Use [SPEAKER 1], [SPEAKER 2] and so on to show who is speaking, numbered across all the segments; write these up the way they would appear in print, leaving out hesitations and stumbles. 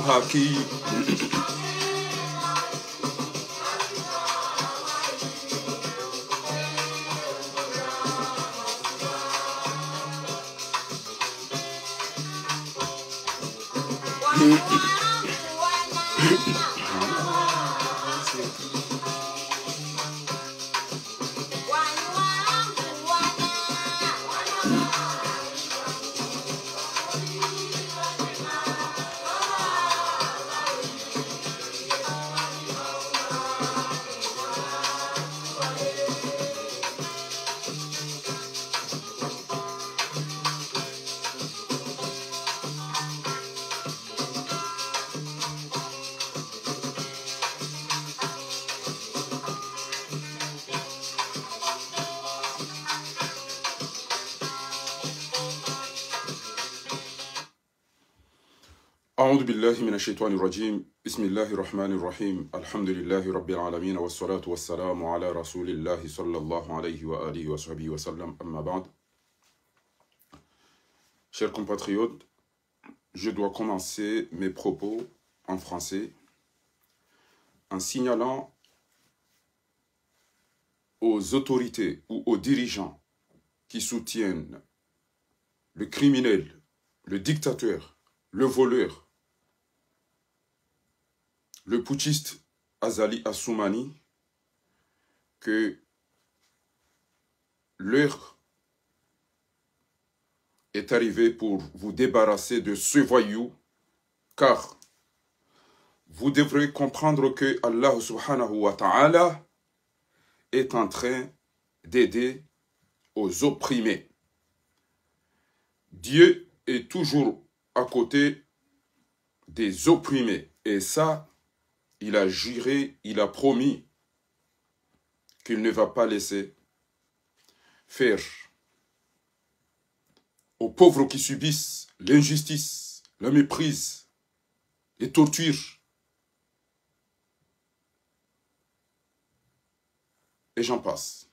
[SPEAKER 1] Haki. أعوذ بالله من الشيطان الرجيم بسم الله الرحمن الرحيم الحمد لله رب العالمين والصلاة والسلام على رسول الله صلى الله عليه وآله وصحبه وسلم أما بعد. Chers compatriotes, je dois commencer mes propos en français en signalant aux autorités ou aux dirigeants qui soutiennent le criminel, le dictateur, le voleur, le putschiste Azali Assoumani, que l'heure est arrivée pour vous débarrasser de ce voyou, car vous devrez comprendre que Allah subhanahu wa ta'ala est en train d'aider aux opprimés. Dieu est toujours à côté des opprimés, et ça, il a juré, il a promis qu'il ne va pas laisser faire aux pauvres qui subissent l'injustice, la méprise, les tortures. et j'en passe.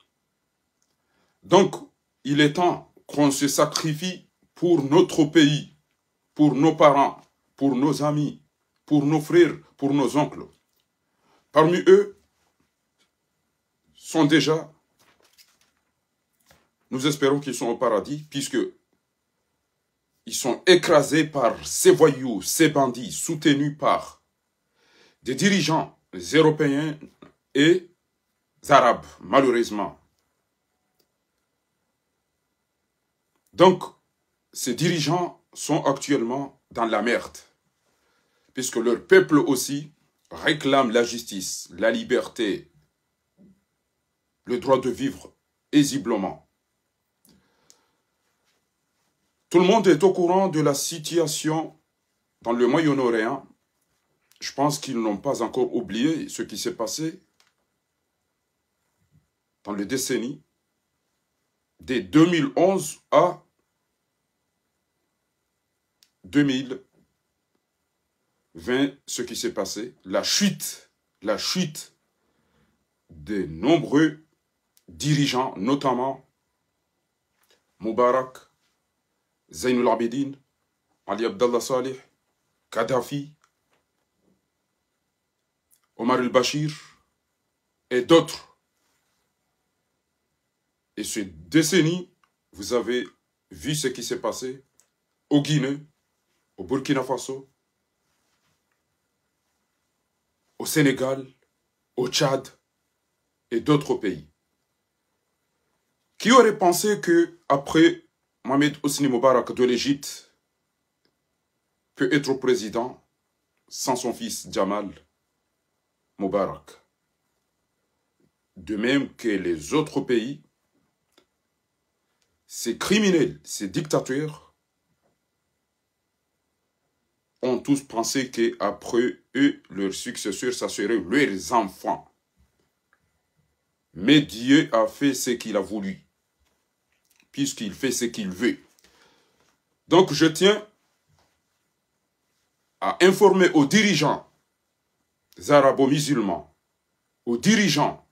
[SPEAKER 1] Donc, il est temps qu'on se sacrifie pour notre pays, pour nos parents, pour nos amis, pour nos frères, pour nos oncles. Parmi eux sont déjà, nous espérons qu'ils sont au paradis, puisque ils sont écrasés par ces voyous, ces bandits, soutenus par des dirigeants européens et arabes, malheureusement. Donc, ces dirigeants sont actuellement dans la merde, puisque leur peuple aussi réclame la justice, la liberté, le droit de vivre paisiblement. Tout le monde est au courant de la situation dans le Moyen-Orient. Je pense qu'ils n'ont pas encore oublié ce qui s'est passé dans les décennies de 2011 à 2020, ce qui s'est passé, la chute de nombreux dirigeants, notamment Moubarak, Zainul Abidine, Ali Abdallah Saleh, Kadhafi, Omar el-Bashir et d'autres. Et ces décennies, vous avez vu ce qui s'est passé au Guinée, au Burkina Faso, au Sénégal, au Tchad et d'autres pays. Qui aurait pensé que après Mohamed Hosni Moubarak de l'Égypte peut être président sans son fils Jamal Moubarak? De même que les autres pays, ces criminels, ces dictateurs ont tous pensé qu'après eux, leurs successeurs, ça serait leurs enfants. Mais Dieu a fait ce qu'il a voulu, puisqu'il fait ce qu'il veut. Donc je tiens à informer aux dirigeants arabo-musulmans, aux dirigeants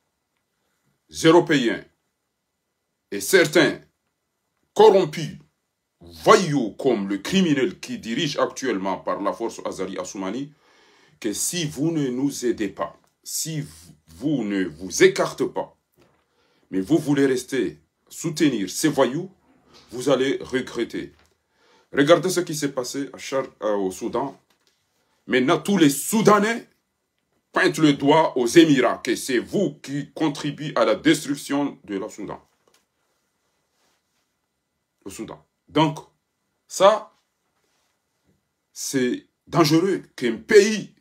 [SPEAKER 1] européens et certains corrompus, voyous comme le criminel qui dirige actuellement par la force Azali Assoumani, que si vous ne nous aidez pas, si vous ne vous écartez pas, mais vous voulez rester soutenir ces voyous, vous allez regretter. Regardez ce qui s'est passé au Soudan. Maintenant, tous les Soudanais pointent le doigt aux Émirats, que c'est vous qui contribuez à la destruction de la Soudan. Le Soudan. Donc, ça, c'est dangereux qu'un pays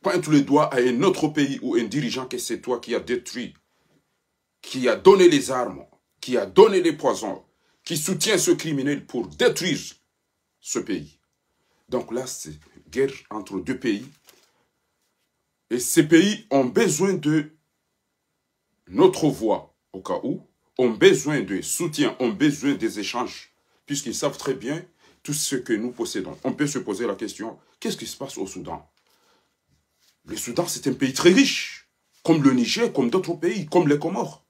[SPEAKER 1] pointe le doigt à un autre pays ou un dirigeant que c'est toi qui a détruit, qui a donné les armes, qui a donné les poisons, qui soutient ce criminel pour détruire ce pays. Donc là, c'est guerre entre deux pays. Et ces pays ont besoin de notre voix, au cas où, ont besoin de soutien, ont besoin des échanges, puisqu'ils savent très bien tout ce que nous possédons. On peut se poser la question, qu'est-ce qui se passe au Soudan? Le Soudan, c'est un pays très riche, comme le Niger, comme d'autres pays, comme les Comores.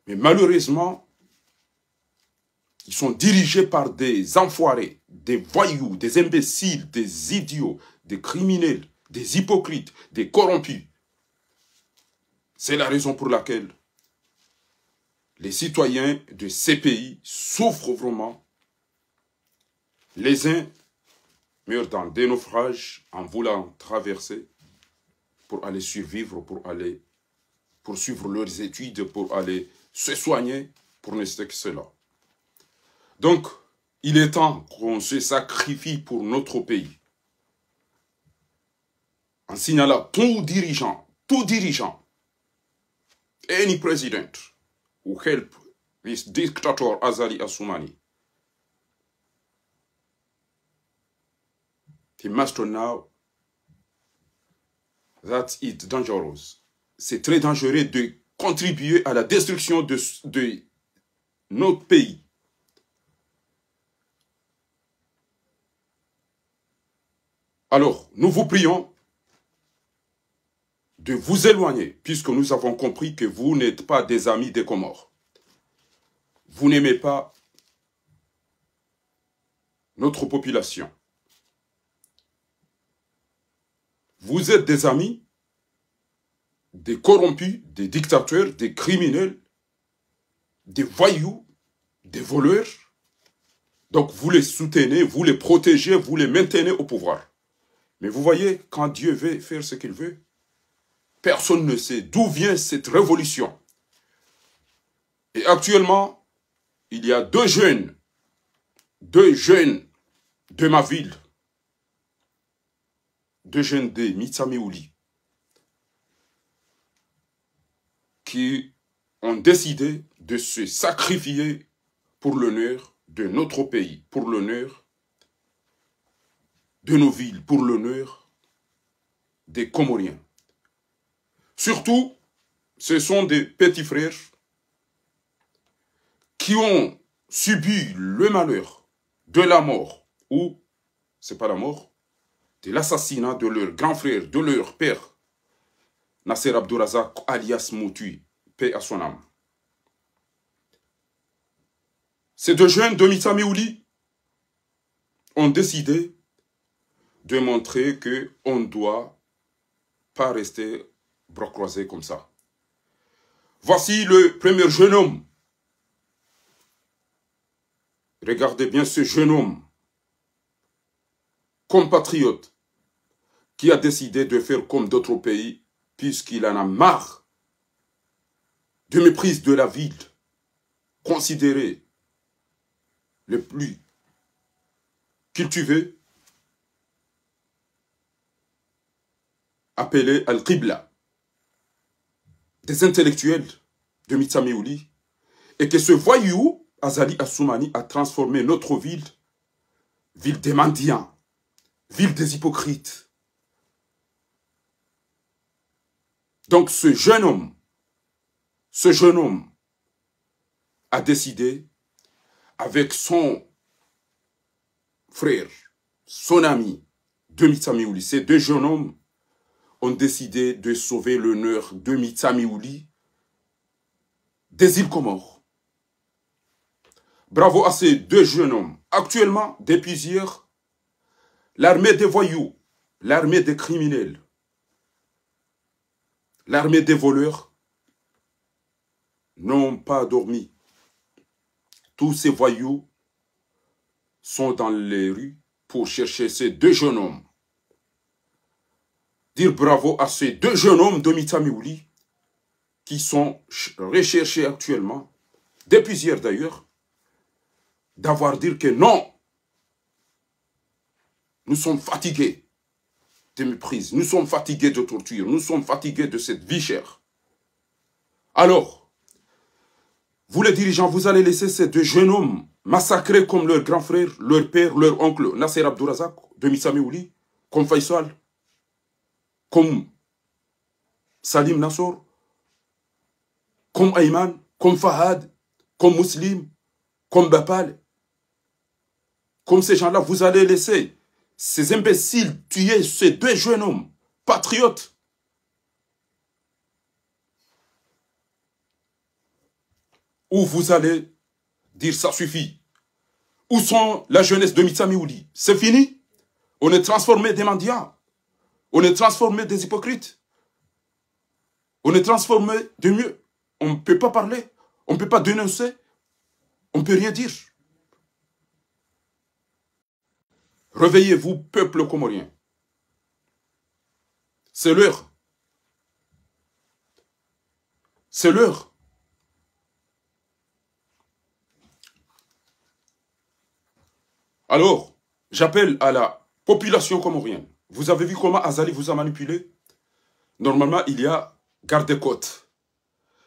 [SPEAKER 1] Mais malheureusement, ils sont dirigés par des enfoirés, des voyous, des imbéciles, des idiots, des criminels, des hypocrites, des corrompus. C'est la raison pour laquelle les citoyens de ces pays souffrent vraiment. Les uns meurent dans des naufrages en voulant traverser pour aller survivre, pour aller poursuivre leurs études, pour aller se soigner, pour ne citer que cela. Donc, il est temps qu'on se sacrifie pour notre pays. En signalant tout dirigeant, any president who help this dictator Azali Assoumani, he must know that it's dangerous. C'est très dangereux de contribuer à la destruction de notre pays. Alors, nous vous prions de vous éloigner, puisque nous avons compris que vous n'êtes pas des amis des Comores. Vous n'aimez pas notre population. Vous êtes des amis des corrompus, des dictateurs, des criminels, des voyous, des voleurs. Donc vous les soutenez, vous les protégez, vous les maintenez au pouvoir. Mais vous voyez, quand Dieu veut faire ce qu'il veut, personne ne sait d'où vient cette révolution. Et actuellement, il y a deux jeunes de ma ville, deux jeunes de Mitsamiouli, qui ont décidé de se sacrifier pour l'honneur de notre pays, pour l'honneur de nos villes, pour l'honneur des Comoriens. Surtout, ce sont des petits frères qui ont subi le malheur de la mort, ou, c'est pas la mort, de l'assassinat de leur grand frère, de leur père, Nasser Abdourazak, alias Moutui, paix à son âme. Ces deux jeunes de Mitsamiouli ont décidé de montrer qu'on ne doit pas rester bras croisés comme ça. Voici le premier jeune homme. Regardez bien ce jeune homme, compatriote, qui a décidé de faire comme d'autres pays, puisqu'il en a marre de méprise de la ville, considérée le plus cultivé, appelé Al-Qibla, des intellectuels de Mitsamiouli, et que ce voyou, Azali Assoumani, a transformé notre ville des mendiants, ville des hypocrites. Donc ce jeune homme a décidé, avec son frère, son ami de Mitsamiouli, ces deux jeunes hommes ont décidé de sauver l'honneur de Mitsamiouli des îles Comores. Bravo à ces deux jeunes hommes. Actuellement, depuis hier, l'armée des voyous, l'armée des criminels, l'armée des voleurs n'ont pas dormi. Tous ces voyous sont dans les rues pour chercher ces deux jeunes hommes. Dire bravo à ces deux jeunes hommes de Mitsamiouli qui sont recherchés actuellement, depuis hier d'ailleurs, d'avoir dit que non, nous sommes fatigués de méprise, nous sommes fatigués de torture, nous sommes fatigués de cette vie chère. Alors, vous les dirigeants, vous allez laisser ces deux jeunes hommes massacrés comme leur grand frère, leur père, leur oncle, Nasser Abdourazak de Mitsamiouli, comme Faisal, comme Salim Nassor, comme Ayman, comme Fahad, comme Muslim, comme Bapal. Comme ces gens-là, vous allez laisser ces imbéciles tuer ces deux jeunes hommes, patriotes. Ou vous allez dire ça suffit. Où sont la jeunesse de Mitsamiouli? C'est fini. On est transformé des mendiants. On est transformé des hypocrites. On est transformé de mieux. On ne peut pas parler. On ne peut pas dénoncer. On ne peut rien dire. Réveillez-vous, peuple comorien. C'est l'heure. C'est l'heure. Alors, j'appelle à la population comorienne. Vous avez vu comment Azali vous a manipulé? Normalement, il y a garde-côtes.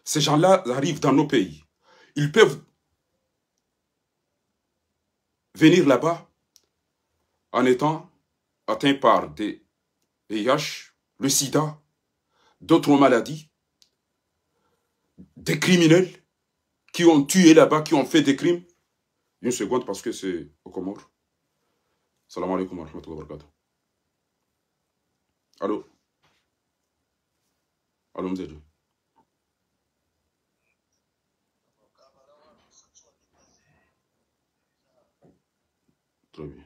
[SPEAKER 1] Ces gens-là arrivent dans nos pays. Ils peuvent venir là-bas en étant atteints par des VIH, le sida, d'autres maladies, des criminels qui ont tué là-bas, qui ont fait des crimes. Une seconde parce que c'est au Comores. Salam alaikum wa rahmatullahi wa barakatuh. Allô? Allons-y. Très bien.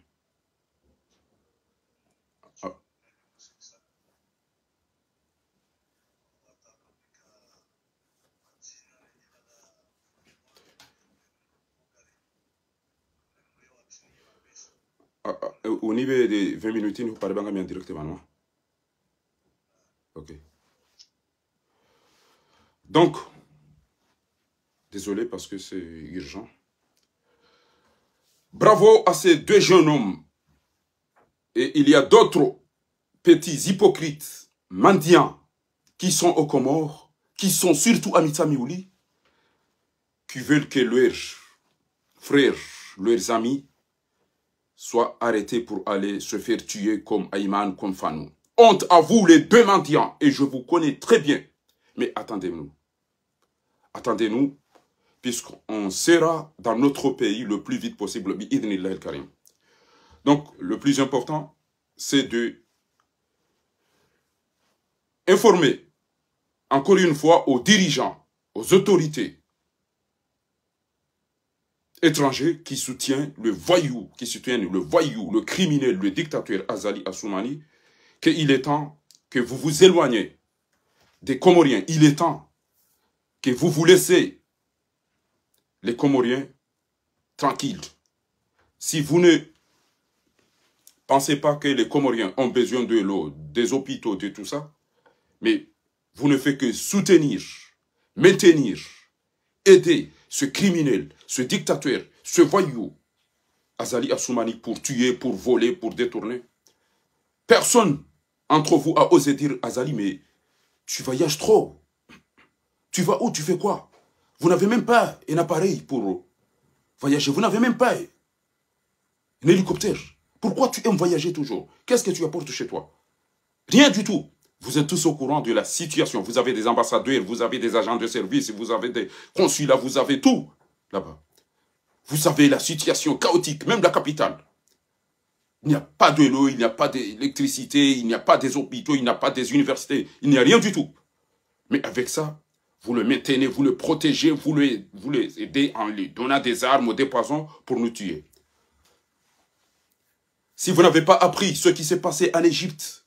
[SPEAKER 1] Ah, au niveau des 20 minutes, vous parlez bien directement, non? Ok. Donc, désolé parce que c'est urgent. Bravo à ces deux jeunes hommes. Et il y a d'autres petits hypocrites, mendiants, qui sont aux Comores, qui sont surtout à Mitsamiouli, qui veulent que leurs frères, leurs amis, soient arrêtés pour aller se faire tuer comme Ayman, comme Fanou. Honte à vous les deux mendiants, et je vous connais très bien. Mais attendez-nous. Attendez-nous, puisqu'on sera dans notre pays le plus vite possible. Donc, le plus important, c'est de informer, encore une fois, aux dirigeants, aux autorités étrangers qui soutiennent le voyou, le criminel, le dictateur Azali Assoumani, qu'il est temps que vous vous éloignez des Comoriens. Il est temps que vous vous laissez les Comoriens tranquilles. Si vous ne pensez pas que les Comoriens ont besoin de l'eau, des hôpitaux, de tout ça, mais vous ne faites que soutenir, maintenir, aider ce criminel, ce dictateur, ce voyou, Azali Assoumani, pour tuer, pour voler, pour détourner. Personne entre vous a osé dire, Azali, mais tu voyages trop. Tu vas où? Tu fais quoi? Vous n'avez même pas un appareil pour voyager. Vous n'avez même pas un hélicoptère. Pourquoi tu aimes voyager toujours? Qu'est-ce que tu apportes chez toi? Rien du tout. Vous êtes tous au courant de la situation. Vous avez des ambassadeurs, vous avez des agents de service, vous avez des consulats, vous avez tout là-bas. Vous savez la situation chaotique, même la capitale. Il n'y a pas de l'eau, il n'y a pas d'électricité, il n'y a pas des hôpitaux, il n'y a pas des universités, il n'y a rien du tout. Mais avec ça, vous le maintenez, vous le protégez, vous les aidez en lui donnant des armes, des poisons pour nous tuer. Si vous n'avez pas appris ce qui s'est passé en Égypte,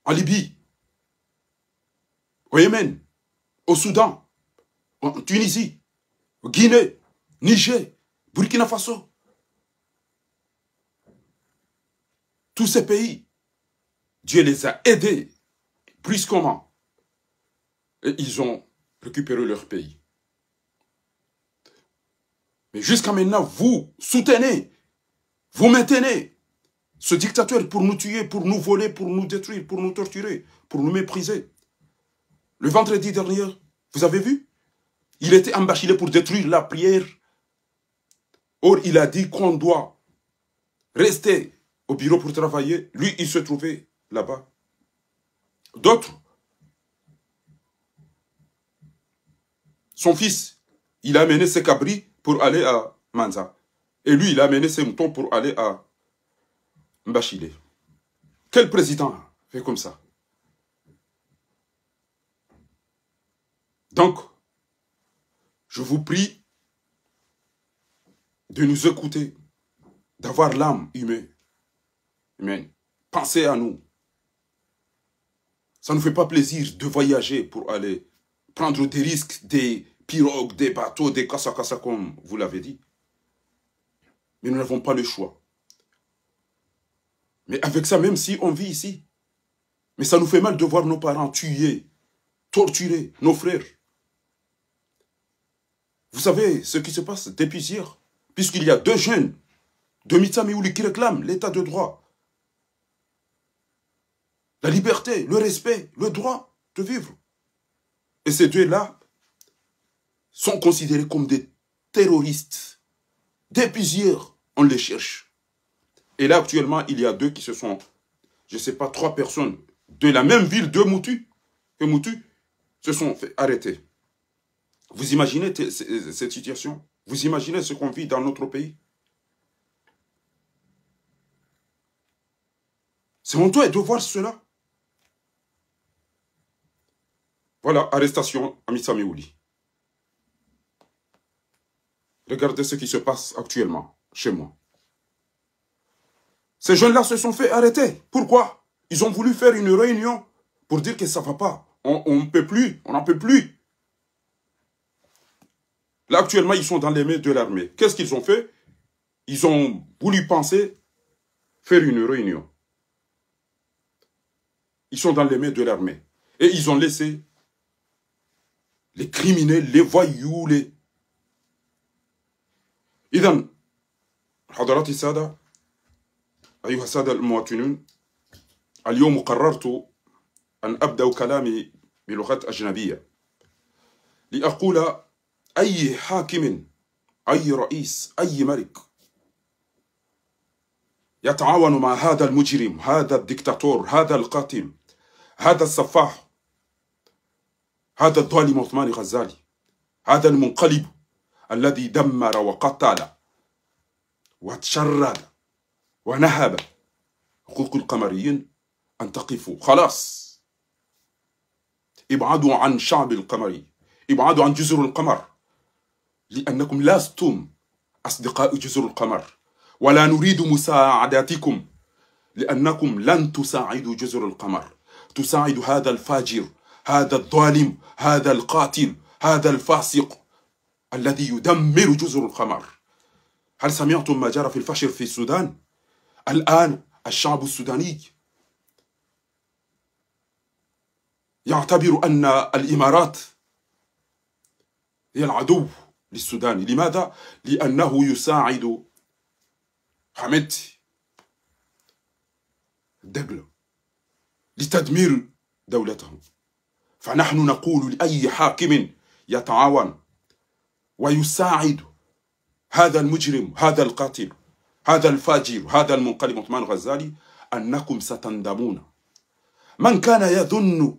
[SPEAKER 1] en Libye, au Yémen, au Soudan, en Tunisie, au Guinée, Niger, Burkina Faso, tous ces pays, Dieu les a aidés brusquement. Et ils ont récupéré leur pays. Mais jusqu'à maintenant, vous soutenez, vous maintenez ce dictateur pour nous tuer, pour nous voler, pour nous détruire, pour nous torturer, pour nous mépriser. Le vendredi dernier, vous avez vu? Il était embâchilé pour détruire la prière. Or, il a dit qu'on doit rester au bureau pour travailler. Lui, il se trouvait là-bas. D'autres, son fils, il a amené ses cabris pour aller à Manza. Et lui, il a amené ses moutons pour aller à Mbachilé. Quel président fait comme ça? Donc, je vous prie de nous écouter, d'avoir l'âme humaine. Pensez à nous. Ça ne fait pas plaisir de voyager pour aller prendre des risques, des pirogues, des bateaux, des kassa-kassa, comme vous l'avez dit. Mais nous n'avons pas le choix. Mais avec ça, même si on vit ici, mais ça nous fait mal de voir nos parents tués, torturés, nos frères. Vous savez ce qui se passe depuis hier, puisqu'il y a deux jeunes de Mitsamiouli qui réclament l'état de droit. La liberté, le respect, le droit de vivre. Et ces deux-là sont considérés comme des terroristes. Depuis hier, on les cherche. Et là, actuellement, il y a deux qui se sont, je ne sais pas, 3 personnes de la même ville de Moutu, se sont fait arrêter. Vous imaginez cette situation? Vous imaginez ce qu'on vit dans notre pays? C'est honteux de voir cela. Voilà, arrestation à Missamiouli. Regardez ce qui se passe actuellement chez moi. Ces jeunes-là se sont fait arrêter. Pourquoi? Ils ont voulu faire une réunion pour dire que ça ne va pas. On ne peut plus, on n'en peut plus. Là, actuellement, ils sont dans les mains de l'armée. Qu'est-ce qu'ils ont fait? Ils ont voulu penser faire une réunion. Ils sont dans les mains de l'armée. Et ils ont laissé les criminels, les voyous, les... إذن حضرات السادة أيها السادة المواطنون اليوم قررت أن أبدأ كلامي بلغة أجنبية لأقول أي حاكم أي رئيس أي ملك يتعاون مع هذا المجرم هذا الدكتاتور هذا القاتل هذا السفاح هذا الظالم عثمان غزالي هذا المنقلب الذي دمر وقتل وتشرد ونهب حقوق القمريين أن تقفوا خلاص ابعدوا عن شعب القمري ابعدوا عن جزر القمر لأنكم لستم أصدقاء جزر القمر ولا نريد مساعدتكم لأنكم لن تساعدوا جزر القمر تساعد هذا الفاجر هذا الظالم هذا القاتل هذا الفاسق الذي يدمر جزر القمر. هل سمعتم ما جرى في الفشر في السودان؟ الآن الشعب السوداني يعتبر أن الإمارات هي العدو للسودان. لماذا؟ لأنه يساعد حميدتي دقلة لتدمير دولته. فنحن نقول لأي حاكم يتعاون ويساعد هذا المجرم هذا القاتل هذا الفاجر هذا المنقلب عثمان غزالي أنكم ستندمون. من كان يظن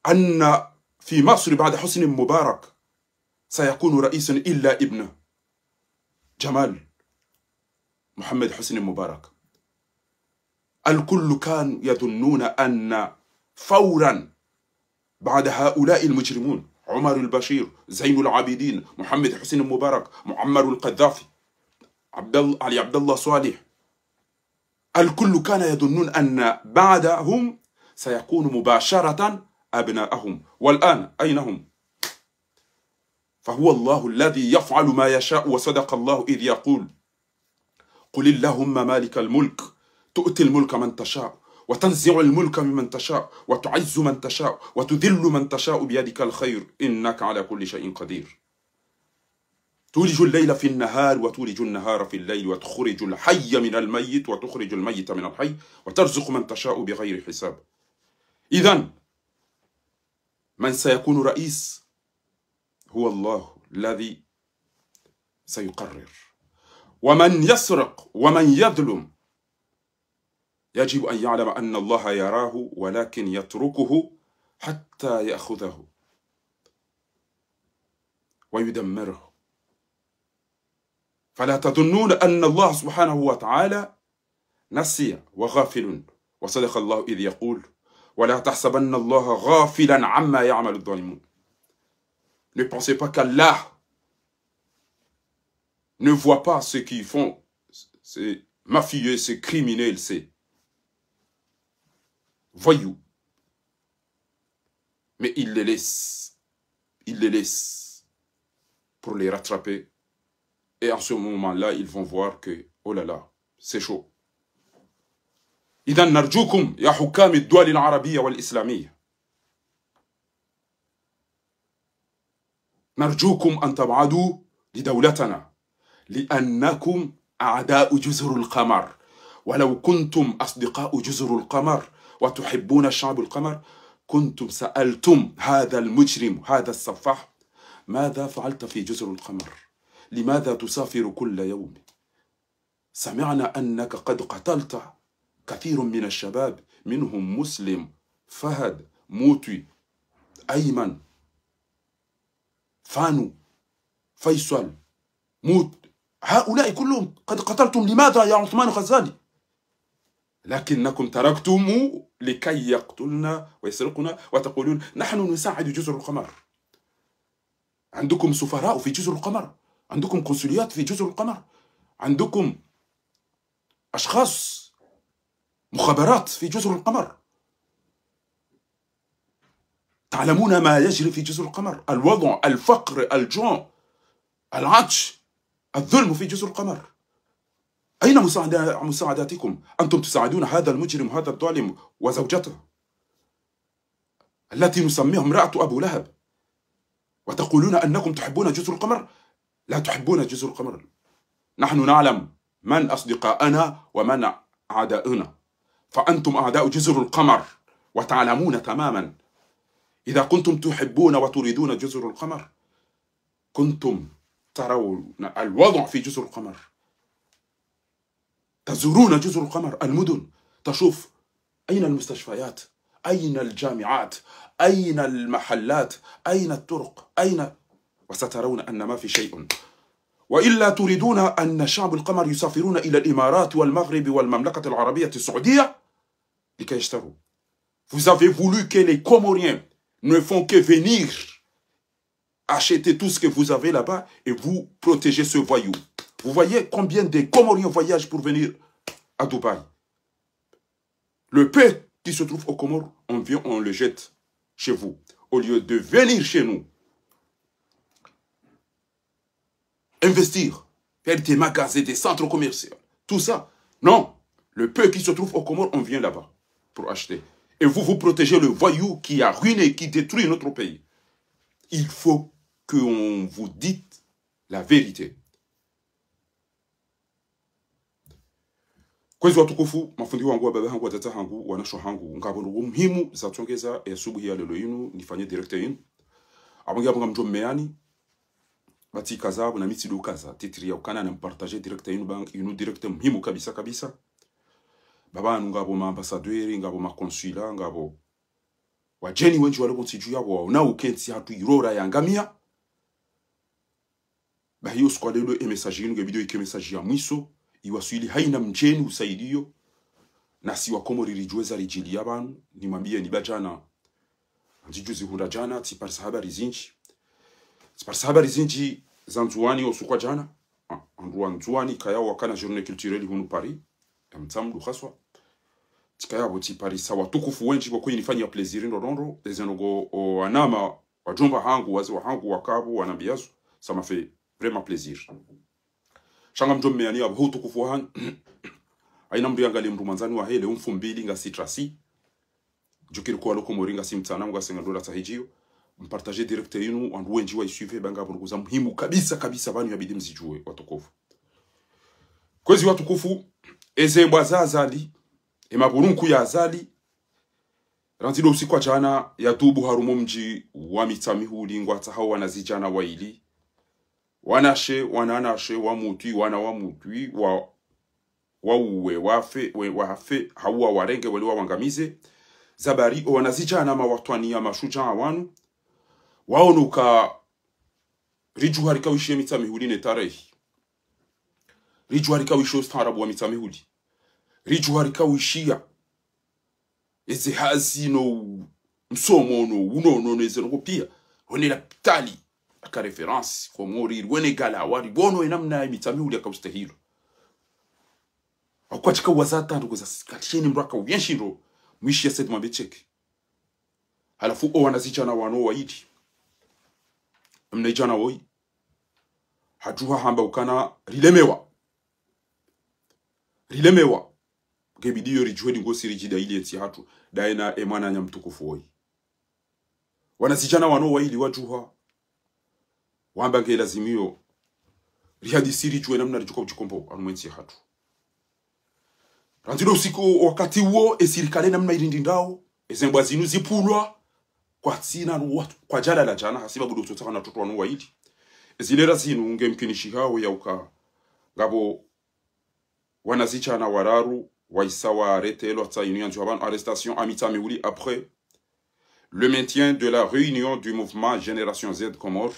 [SPEAKER 1] أن في مصر بعد حسني مبارك سيكون رئيسا إلا ابنه جمال محمد حسني مبارك، الكل كان يظنون أن فورا بعد هؤلاء المجرمون عمر البشير زين العابدين محمد حسني مبارك معمر القذافي علي عبد الله صالح، الكل كان يظنون أن بعدهم سيكون مباشرة أبناءهم. والآن أين هم؟ فهو الله الذي يفعل ما يشاء. وصدق الله إذ يقول قل اللهم مالك الملك تؤتي الملك من تشاء وتنزع الملك ممن تشاء وتعز من تشاء وتذل من تشاء بيدك الخير إنك على كل شيء قدير. تولج الليل في النهار وتولج النهار في الليل وتخرج الحي من الميت وتخرج الميت من الحي وترزق من تشاء بغير حساب. إذن من سيكون رئيس هو الله الذي سيقرر. ومن يسرق ومن يظلم يجب أن يعلم أن الله يراه ولكن يتركه حتى يأخذه ويدمره. فلا تظنون أن الله سبحانه وتعالى نسي وغافل. وصدق الله إذ يقول ولا تحسبن الله غافلا عما يعمل الظالمون. Ne pensez pas qu'Allah ne voit pas ce qu'ils font ces mafieux, ces criminels, ces voyous. Mais il les laisse pour les rattraper. Et en ce moment-là, ils vont voir que, oh là là, c'est chaud. إذا نرجوكم يا حكام الدول العربية والإسلامية، نرجوكم أن تبعدوا لدولتنا لأنكم أعداء جزر القمر. ولو كنتم أصدقاء جزر القمر وتحبون شعب القمر كنتم سألتم هذا المجرم هذا السفاح ماذا فعلت في جزر القمر؟ لماذا تسافر كل يوم؟ سمعنا أنك قد قتلت كثير من الشباب منهم مسلم فهد موتي أيمن فانو فيصل موت، هؤلاء كلهم قد قتلتم. لماذا يا عثمان غزالي؟ لكنكم تركتم لكي يقتلنا ويسرقنا وتقولون نحن نساعد جزر القمر. عندكم سفراء في جزر القمر، عندكم قنصليات في جزر القمر، عندكم أشخاص مخابرات في جزر القمر، تعلمون ما يجري في جزر القمر، الوضع، الفقر، الجوع، العطش، الظلم في جزر القمر. أين مساعداتكم؟ أنتم تساعدون هذا المجرم، هذا الظالم وزوجته التي نسميها امرأة أبو لهب، وتقولون أنكم تحبون جزر القمر. لا تحبون جزر القمر. نحن نعلم من أصدقاءنا ومن أعداؤنا، فأنتم أعداء جزر القمر وتعلمون تماما. إذا كنتم تحبون وتريدون جزر القمر كنتم ترون الوضع في جزر القمر، تزورون جزر القمر، المدن، تشوف أين المستشفيات، أين الجامعات، أين المحلات، أين الطرق، أين، وسترون أن ما في شيء. وإلا تريدون أن شعب القمر يسافرون إلى الإمارات والمغرب والمملكة العربية السعودية لكي يشتروا. Vous avez voulu que les Comoriens ne font que venir acheter tout ce que vous avez là-bas et vous protéger ce voyou. Vous voyez combien de Comoriens voyagent pour venir à Dubaï. Le peu qui se trouve aux Comores, on vient, on le jette chez vous, au lieu de venir chez nous. Investir, faire des magasins, des centres commerciaux, tout ça. Non, le peu qui se trouve aux Comores, on vient là-bas pour acheter. Et vous, vous protégez le voyou qui a ruiné, qui détruit notre pays. Il faut qu'on vous dise la vérité. Kwezi watukufu, mafundi wangu wa baba hangu wa tata hangu wa nasho hangu ngabonu muhimu za tuongeza ya subuhi ya lelo yinu nifanye director yinu abongi abonga mjo meani bati kaza na mitido kaza titri ya ukana na partager director yinu bang yinu director muhimu kabisa kabisa baba ngabo ma ambassadeur ngabo ma consulat ngabo wajeni wenji wale kontiju yabo na ukenti hatu irora ya ngamia ba hiyo squad lelo message yinu ngebido ike message ya mwiso iwaswili haina mjeni usaidio na si wakomori rijueza rijili y'abantu nimwambie ni bajana nzijuzi hunda jana tiparisa habari zinji zanzuani osukwa jana andruwa nzuani kaya wakana journée culturelle hunu Paris mtamdu khaswa tikaya abo tiparisa watukufu wenji bako inifanya plaisir ndorondo ezenogo o anama wajomba hangu wazi wa hangu wakabu wanabiazo ça m'a fait vraiment plaisir. Shanga mjombe yani abo hutukufu han aina mriangali mrumanzani wa hele umfumbili nga citrasi jukiri kwa loko moringa simtana mga senga dola tahijio mpartager directeur yinu wandu wenji wa isuive banga buruguza muhimu kabisa kabisa banu yabidi mzijue watukufu. Kwezi watukufu ezembwa zazali emaburunku ya azali ranzido usiku jana ya dubu harumo mji wa mitamihuli ngwata hao wanazijana waili wanashe wananashe wa mutui wana wa mutui wauwe wafe hawa warenge wali wangamize zabari wanazijana mawatwani ya mashuja wanu waonuka rijuharika wishe mitamihuli ne tarehi rijuharika wisho starabu wa mitamihuli rijuharika wishia eze hazi no msomo no uno nezero pia wone la pitali aka reference kwa mori wone gala wari bono enamna mitamihuli akawstahilo akwachika wazata ndugoza katisheni mraka uyenshiro mwishi ya sedi mabecheki halafu o wanazijana wano waidi mnejana woi hajuha hamba ukana rilemewa gebidiyo rijuhedi ngosi rijida ili eti hatu daina emana nyamtukufu woi wanazijana wano waidi wajuha wamba nge lazimio rihadisiri juwe namna rijuka ujikombo anumensi hatu ranzido usiku wakati uo esirikale namna irindindao ezembwa zinu zipulwa kwa tsina watu kwa jala la jana hasiba budu tutaka na tutu wanu waidi ezilera zinu ngemkinishi hao ya uka ngabo wanazicha na wararu waisawa arete lota union du haban arrestation amitami wuli après le maintien de la réunion du mouvement Génération Z Comores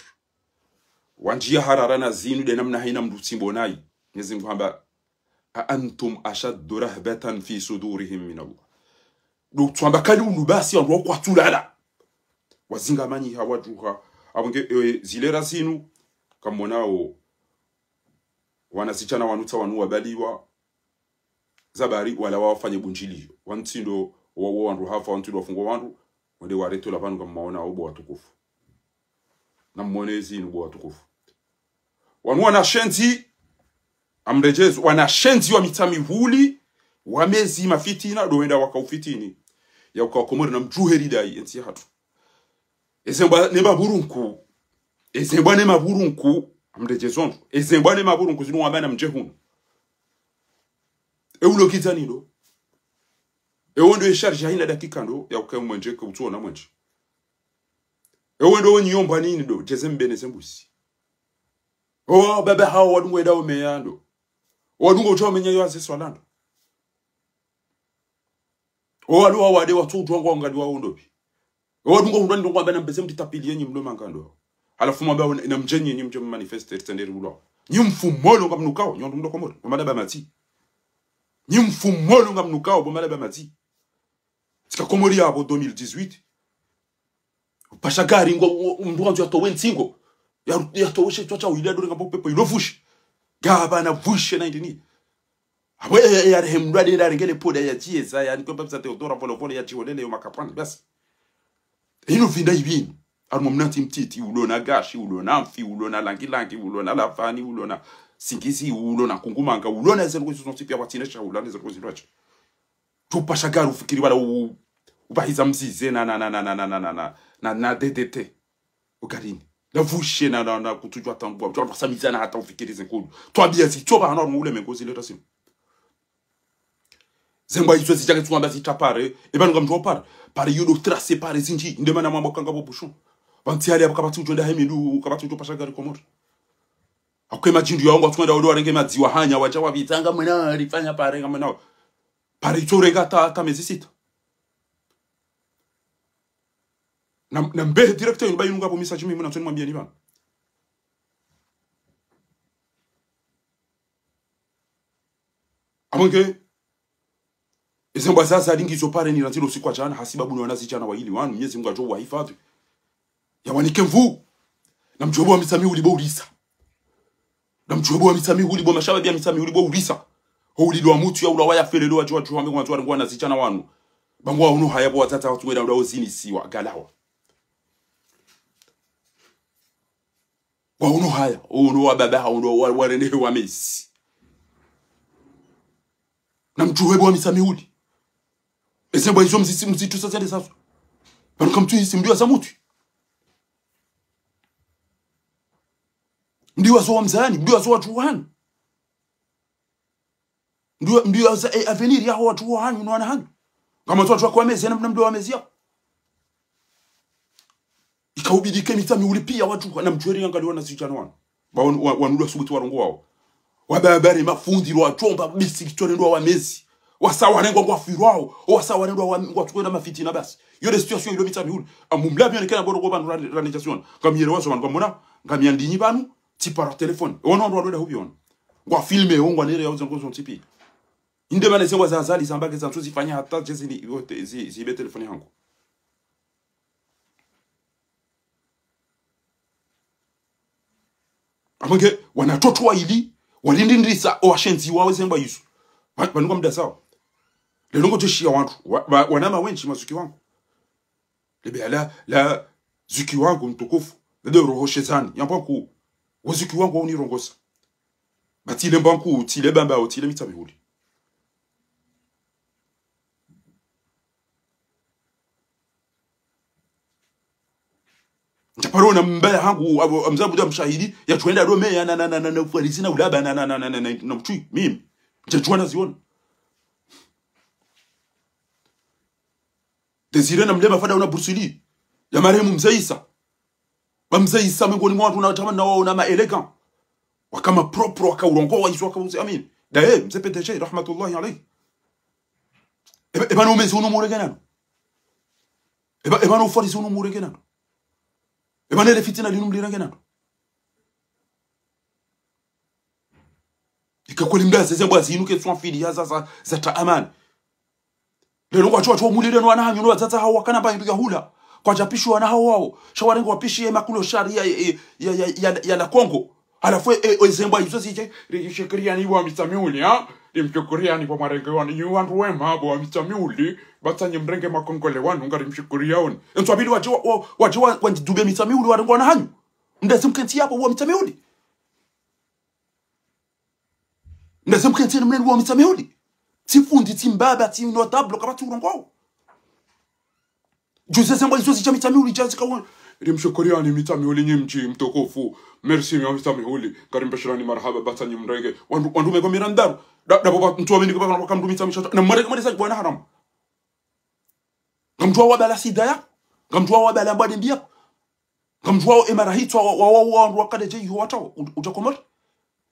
[SPEAKER 1] wanjia hararana zinu de namna haina mdutimbo nai nyezi mkwamba a antum ashaddu rahbatan fi sudurihim min Allah. Donc twambakali unubasi ndo kwa tulala wazinga manyi hawajuha abonge zilera zinu kamonao wanasichana wanuta wanu wabaliwa zabari wala wafanye bunjili wantindo wawo wandu hafa wantindo wafungo wandu wende wareto lapanu kamaona obo watukufu na mmonezi nubo watukufu wanu wanashenzi amrejezu wanashenzi wa mitami huli wamezi mafitina doenda wakaufitini ya ukawakomori na mjuheri dai ensi hatu ezemba nema burunku ezemba nema burunku amrejezu ezemba nema burunku zinu wabana mjehunu eulo kitani ndo ewondo esharge haina dakika ndo ya ukamwenje kutuona mwenje ewondo nyomba nini ndo jezembene sembusi oh baba hao wadungo edao meyando wadungo cho menye yo ase swalando o alu awade watu twango ngadi wa ondopi wadungo ndani ndo kwamba na mbeze mtitapili yenyi mlo mangando alafu mwamba na mjenye nyi mje manifeste tenderi ulo nyi mfumolo ngamnukao nyondo ndo komoro madaba mati nyi mfumolo ngamnukao bo madaba mati sika komori yabo 2018 pashagari ngo mndu to wensingo ya to woshe twacha uile do ngambo pepe ilovushi gaba na vushe na ndini awe ya hemradi na ngele poda ya jieza ya niko pesa Theodora pole ya chiolele yo makapani basi ino vinda ibini armo mnati mtiti ulona gashi ulona mfi ulona langi ulona lavani ulona singisi ulona kungumanga ulona zero zo tipia watinesha ulona zero zo lwacho tupashagari ufikiri wala ubahiza mzize na DDT ugarini la vushe na kutujwa tambua tu samizana hata ufikirize nkulu twabia si toba hano ule mengozi leta simu zemba izo zijage twamba zitapare ebanu ngamjo pare yudo tracer pare zinji ndemana mambo kanga bo bushon banti ali abakabatu jonda hemindu kabatu to pashagari komori akwema jindu ya ngo twenda odo arenge madziwa hanya wacha wabitanga mwana alifanya pare ngamana pare itorega ta mezisita na mbehe directeur yunba yunga po message mimi na mwambia ni bana amonge ezemba sasa lingi zopare ni ratilo siku achana hasibabu ni wanazi chana waili wanu Mwenyezi Mungu ajo wahifadhi ya wanike mvu na mjobo wa misami ulibo ulisa na mjobo wa misami ulibo mashababi ya misami ulibo ulisa ho ulido mutu ya ulawaya felelo wa jwa tuhambe kwa tuwa ngwana zichana wanu bangwa unu hayabo watata watu weda uzini siwa galawa wa uno haya uno wa baba uno wa rene wa mesi na mjuwebo wa misamiuli ezemba izo mzitu sasa sasa bano kamtu hisi mdiwa za mutu mdiwa zo wa mzani mdiwa zo wa juhani mdiwa za avenir ya watu wa hanyu na hanyu kama watu wa kwa mezi na mdiwa wa mezi ya ikaubidike mitami ulipia watu na mjweri angaliwa na sichana wana wanulwa subutu warongo wao wababari mafundi wa chomba bisi kitone ndo wa mezi wasawa nengo kwa firwao wasawa ndo wa tukwenda mafitina basi yo de situation ilo mitami uli amumlabi onekana boro kwa bandu ranejation kamiyere waso wangu mbona ngamiyandinyi banu tipara telefone ono ndo ndo hubiona ngwa filme ngwa nere ya uzongo tipi inde bana sengwa za azali sambake za tuzi fanya hata jezi ni yote zibe telefone yangu amonge wanatoto wa ili walindindisa washenzi wawe zemba yisu banuka mda sawa lelo ngo jeshia wantu wanama wenchi mazuki wangu lebe la zuki wangu mtukufu ndio roho shetani yamba ku wazuki wangu unirongosa batile mbanku tile bamba otile mitabihuli Chaparona mbaya hangu amzabu da mshahidi ya tuenda dome ya na ufarizina ulaba na mchui mimi mchachuana ziona Desire na mlema fada una bursuli ya marehemu mzaisa wa mzaisa miongoni mwa watu unatamani na wao na maelegant wakama propre wakaurongo wa Yesu wakamuze amin dae mzee PDG rahmatullahi alayhi eba no mezi uno muregana eba no ufarizi uno muregana ebanele fitina linumlira ngenando ikakole mdaze zembwa zinuke swafili ya za taamani lelo kwa chwa mulile no anahanyo no zaza hawa kana ba nduga hula kwa japishwa na hao wao shawarengo wapishi makulo sharia ya la Kongo alafu zembwa hizo zije rishekeria ni wa mitamiuli ha imchukuria ni kwa marengo wani yu wandu wema wa mitamiuli batanye mrenge makongole wanu ngari mshukuria oni ntwabili wajua dube mitamiuli warengo anahanyo ndazi mkenti hapo wa mitamiuli ndazi mkenti mnene wa mitamiuli tifundi timbaba ti notable kabatu urongo Jose sembo izo zicha mitamiuli jazi kawa rimshukuria ni mitamiuli nyimchi mtokofu merci mi mitamiuli karimbashirani marhaba batanye mrenge wandu mego mirandaru da baba ntwabili kwa kamdu mitamisha na mare kama desa bwana haram ngamtwa wa bala sidaya ngamtwa wa bala mbadi mbia ngamtwa emarahitwa wa wakade je yuwata utakomor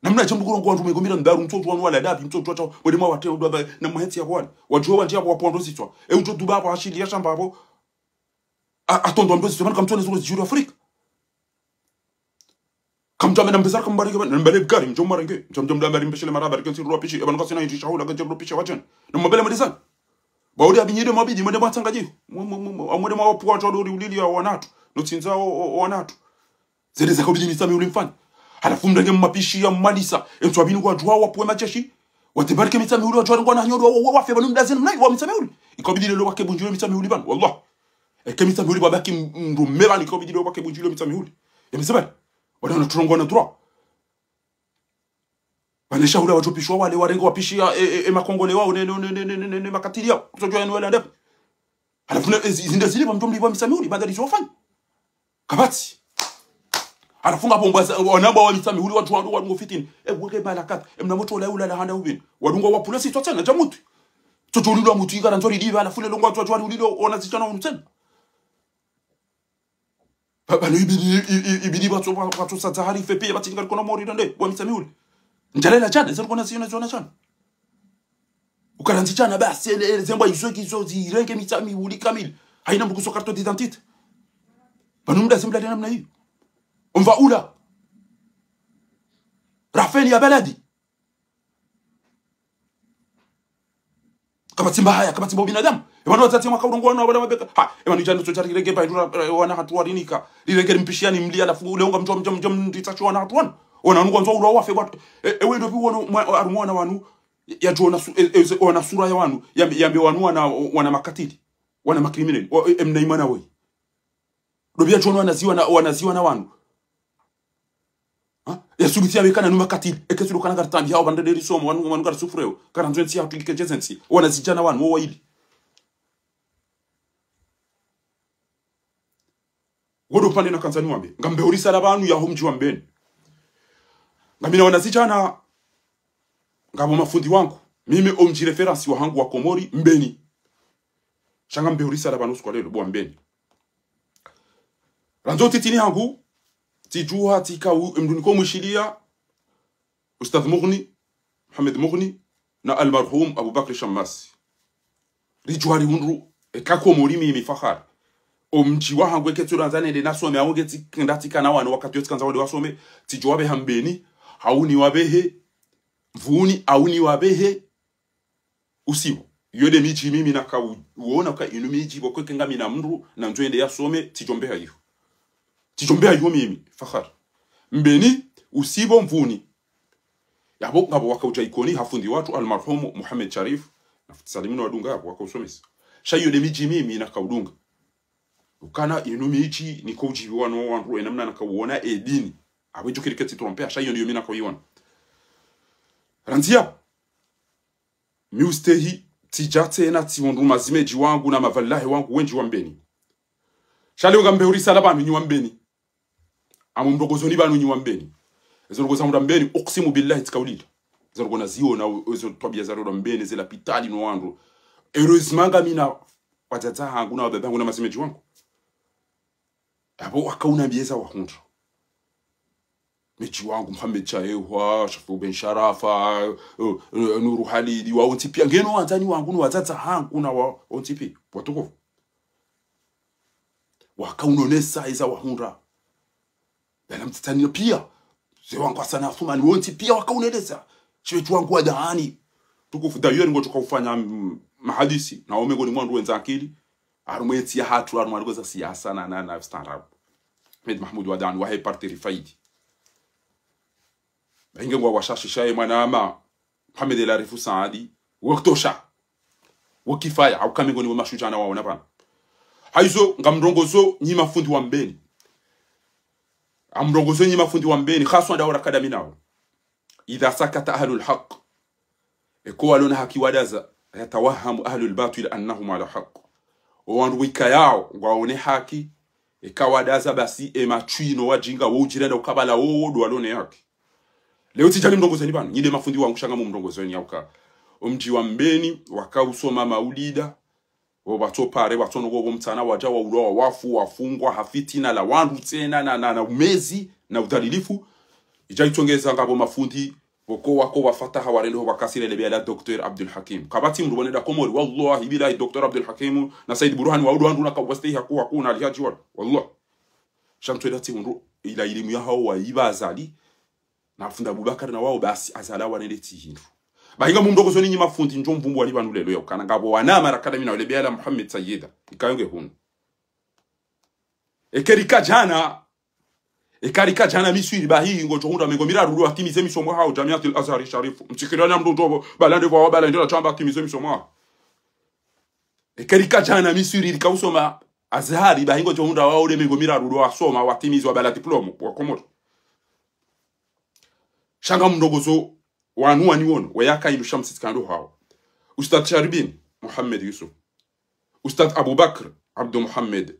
[SPEAKER 1] namna chambu kurongo wandu megomira ndaru mtoto wanu wala dabi mtoto wata wedema wate udaba na maheti ya bwana wajua wanjia wa pondo sitwa uto duba pa ashili ya shamba hapo atondo mbezo sema kamtone zuru juru Afrika kamtame na mbezar kambarike na mbele bkari mjomma renge mjomma mbari mbeshele maraba rkensi ruapishi ebana kasina yiti shahula gaje ruapishi wachen na mbele madisan baudi abinyide mabidi mwende matangaji amwende mawapwa todori ulili ya wanatu notsinza wanatu zereza kabidi misami ulimfanya halafu mrenge mapishi ya malisa entwabini kwa jwa wapwe macheshi watibarike misami uli wajwa ngwana nyodo wafe banu mdazeni mnai wa misami uli ikabidi lelo wake bunjule misami uli ban wallah misami uli babaki mrumera ikabidi lelo wake bunjule misami uli yamsema wana turongona droit banesha ule wajopishwa wale warengo wapishia makongole wao ne makatilia kutojwa enu wala ndep halafu zinde mjomli wa misami uli badali zofanya kabati anafunga bomba wanamba wa misami uli watu wangu fitini weke malakat mnamoto la ula handa ubini wadunga wa polisi totana jamutu totolulwa mutu ikara ntori diva alafu le longo watu ulilo onazichana unutena baba no ibidi watu sa tahari fepe batinga kono mori ndende wa misami uli njalela chana zero kona siona zona chana ukaranzichana basi zemba izo zirenge misami uli kamili haina mbukuso carte d'identité banumda simla tena namna hiyo umva ula rafeni ya baladi kama timba haya kama timba binadamu ebana watati mwaka urongo wana wala mabeka ha ebana njano chochari rege ba wana hatu warinika lirege mpishani mlia alafu uleonga mjom nditacho wana hatu wana nungu nzo ula wafe watu ewe ndo wana arumwana wanu ya jona wana sura ya wanu yambe wanu wana makatili wana makriminali emna imana we dobia jona wanaziwa na wanu ya subitia wekana numa katili ekesulu kana gartambi hao bande deri somo wanu gar sufreo kana nzwensi hatu kikejensi wana zijana wanu wo ili wodo pande na kanzani wambe ngambe urisa la banu ya homji wambeni ngamina wana zijana ngabo mafundi wangu mimi omji reference wa hangu wa Komori mbeni shanga mbe urisa la banu kwa lelo bo mbeni ranzo titini hangu tijua tika mduniko mwishilia Ustadh Mughni Muhammad Mughni na almarhum Abu Bakr Shammasi rijuari unru kako morimi mifahara omji wa hangwe keturanzane de nasome awonge tindatika na wanu wakati yotsikanza wale wasome tijowabe hambeni hauni wabehe mvuni hauni wabehe usibu yode miji mimi naka uona ka inu miji bokweke ngami na mru na nzoende yasome tijombeha hiyo tijombea yuo mimi fakhar mbeni usibo mvuni yabo ngabo wakauja ikoni hafundi watu almarhum Muhammad Sharif nafusalimino wadunga hapo wakausomesa shayo de miji mimi nakaudunga ukana inu miji nikoji wano wanru enamna nakauona edini abejo kiriketi trompea shayo ndio mimi nakauiona ranzia miustehi tijate na tiwondu mazimeji wangu na mavallahi wangu wenji wambeni shale ngambe urisa labanu nyiwambeni amumdogozoni banu nyiwambeni ezogoza mudambeni uqsimu billahi tikaulila zerogona ziona ezo twabia zaro mbeni zela pitali no wandu heureusement mina watata hangu na babangu na masimeji wangu abo wakauna bieza wa hunja meji wangu Muhammad Chaewa Shafu Ben Sharafa Nuru Halidi wa ontipi ngeno wanzani wangu no watata hangu na wa ontipi watuko wakaunonesa iza wa hunja bela mtitani pia zewangu sana afumani wonti pia wakauneleza chiwetu wangu wa dahani tukufu d'ailleurs ngo tukufanya mahadisi na omego ni mwandu wenza akili arumweti ya hatu arumwaligoza siasa na standard Ahmed Mahmoud Wadani wa parti rifaidi inge ngo washashisha mwana ama Mohamed El Arif Saadi waktosha wakifaya au kamengo ni mashujana wao napana haizo ngamrongozo nyima fundi wa mbeni amrongozo nyima fundi wa mbeni khaswa dawra akademi nao idha sakata ahlul haqq ekuwa lona haki wadaza yatawahamu ahlul batil annahum ala haqq wandu wikayao waone haki ekawadaza basi emachwino wajinga wojirenda ukabala wodo walone haki leo tijani mrongozo ni bana nyide mafundi wangu shanga mu mrongozo ni yauka umji wa mbeni wakausoma maulida wabatopare watono go mtana waja wa uroa wafu wafungwa hafitina la wandu tena na umezi na udhalilifu ijaitongeza ngabo mafundi wako wafataha warendo wakasire lebya la Dr. Abdul Hakim kabati mrubone da komori wallahi billahi Dr. Abdul Hakim na Said Burhan wa udu na kawasti hakuna alihaji wala wallahi shamtweda timundu ila elimu ya hao waibazali na funda Abubakar na wao basi azala wanende tihindu bahinga mumdogo zoni nyima fundi njo mvumbu wali banu lelo yakana ngabo wanama rakadami na lebya la Muhammad Sayyida ikayonge hunu ekarika jana miswiri bahi ngo chonda mengo miraru atimize misomo hao Jamiatul Azhar Sharif mtikirana mdodo balande wa balande la chamba atimize misomo hao ekarika jana miswiri likausoma Azhari bahi ngo chonda wao le mengo miraru asoma watimize wa bala diploma wa komodo shanga mdogozo wanua ni wono wayaka ilu shamsi kando hao Ustad Sharbin Muhammad Yusuf Ustad Abu Bakr Abdul Muhammad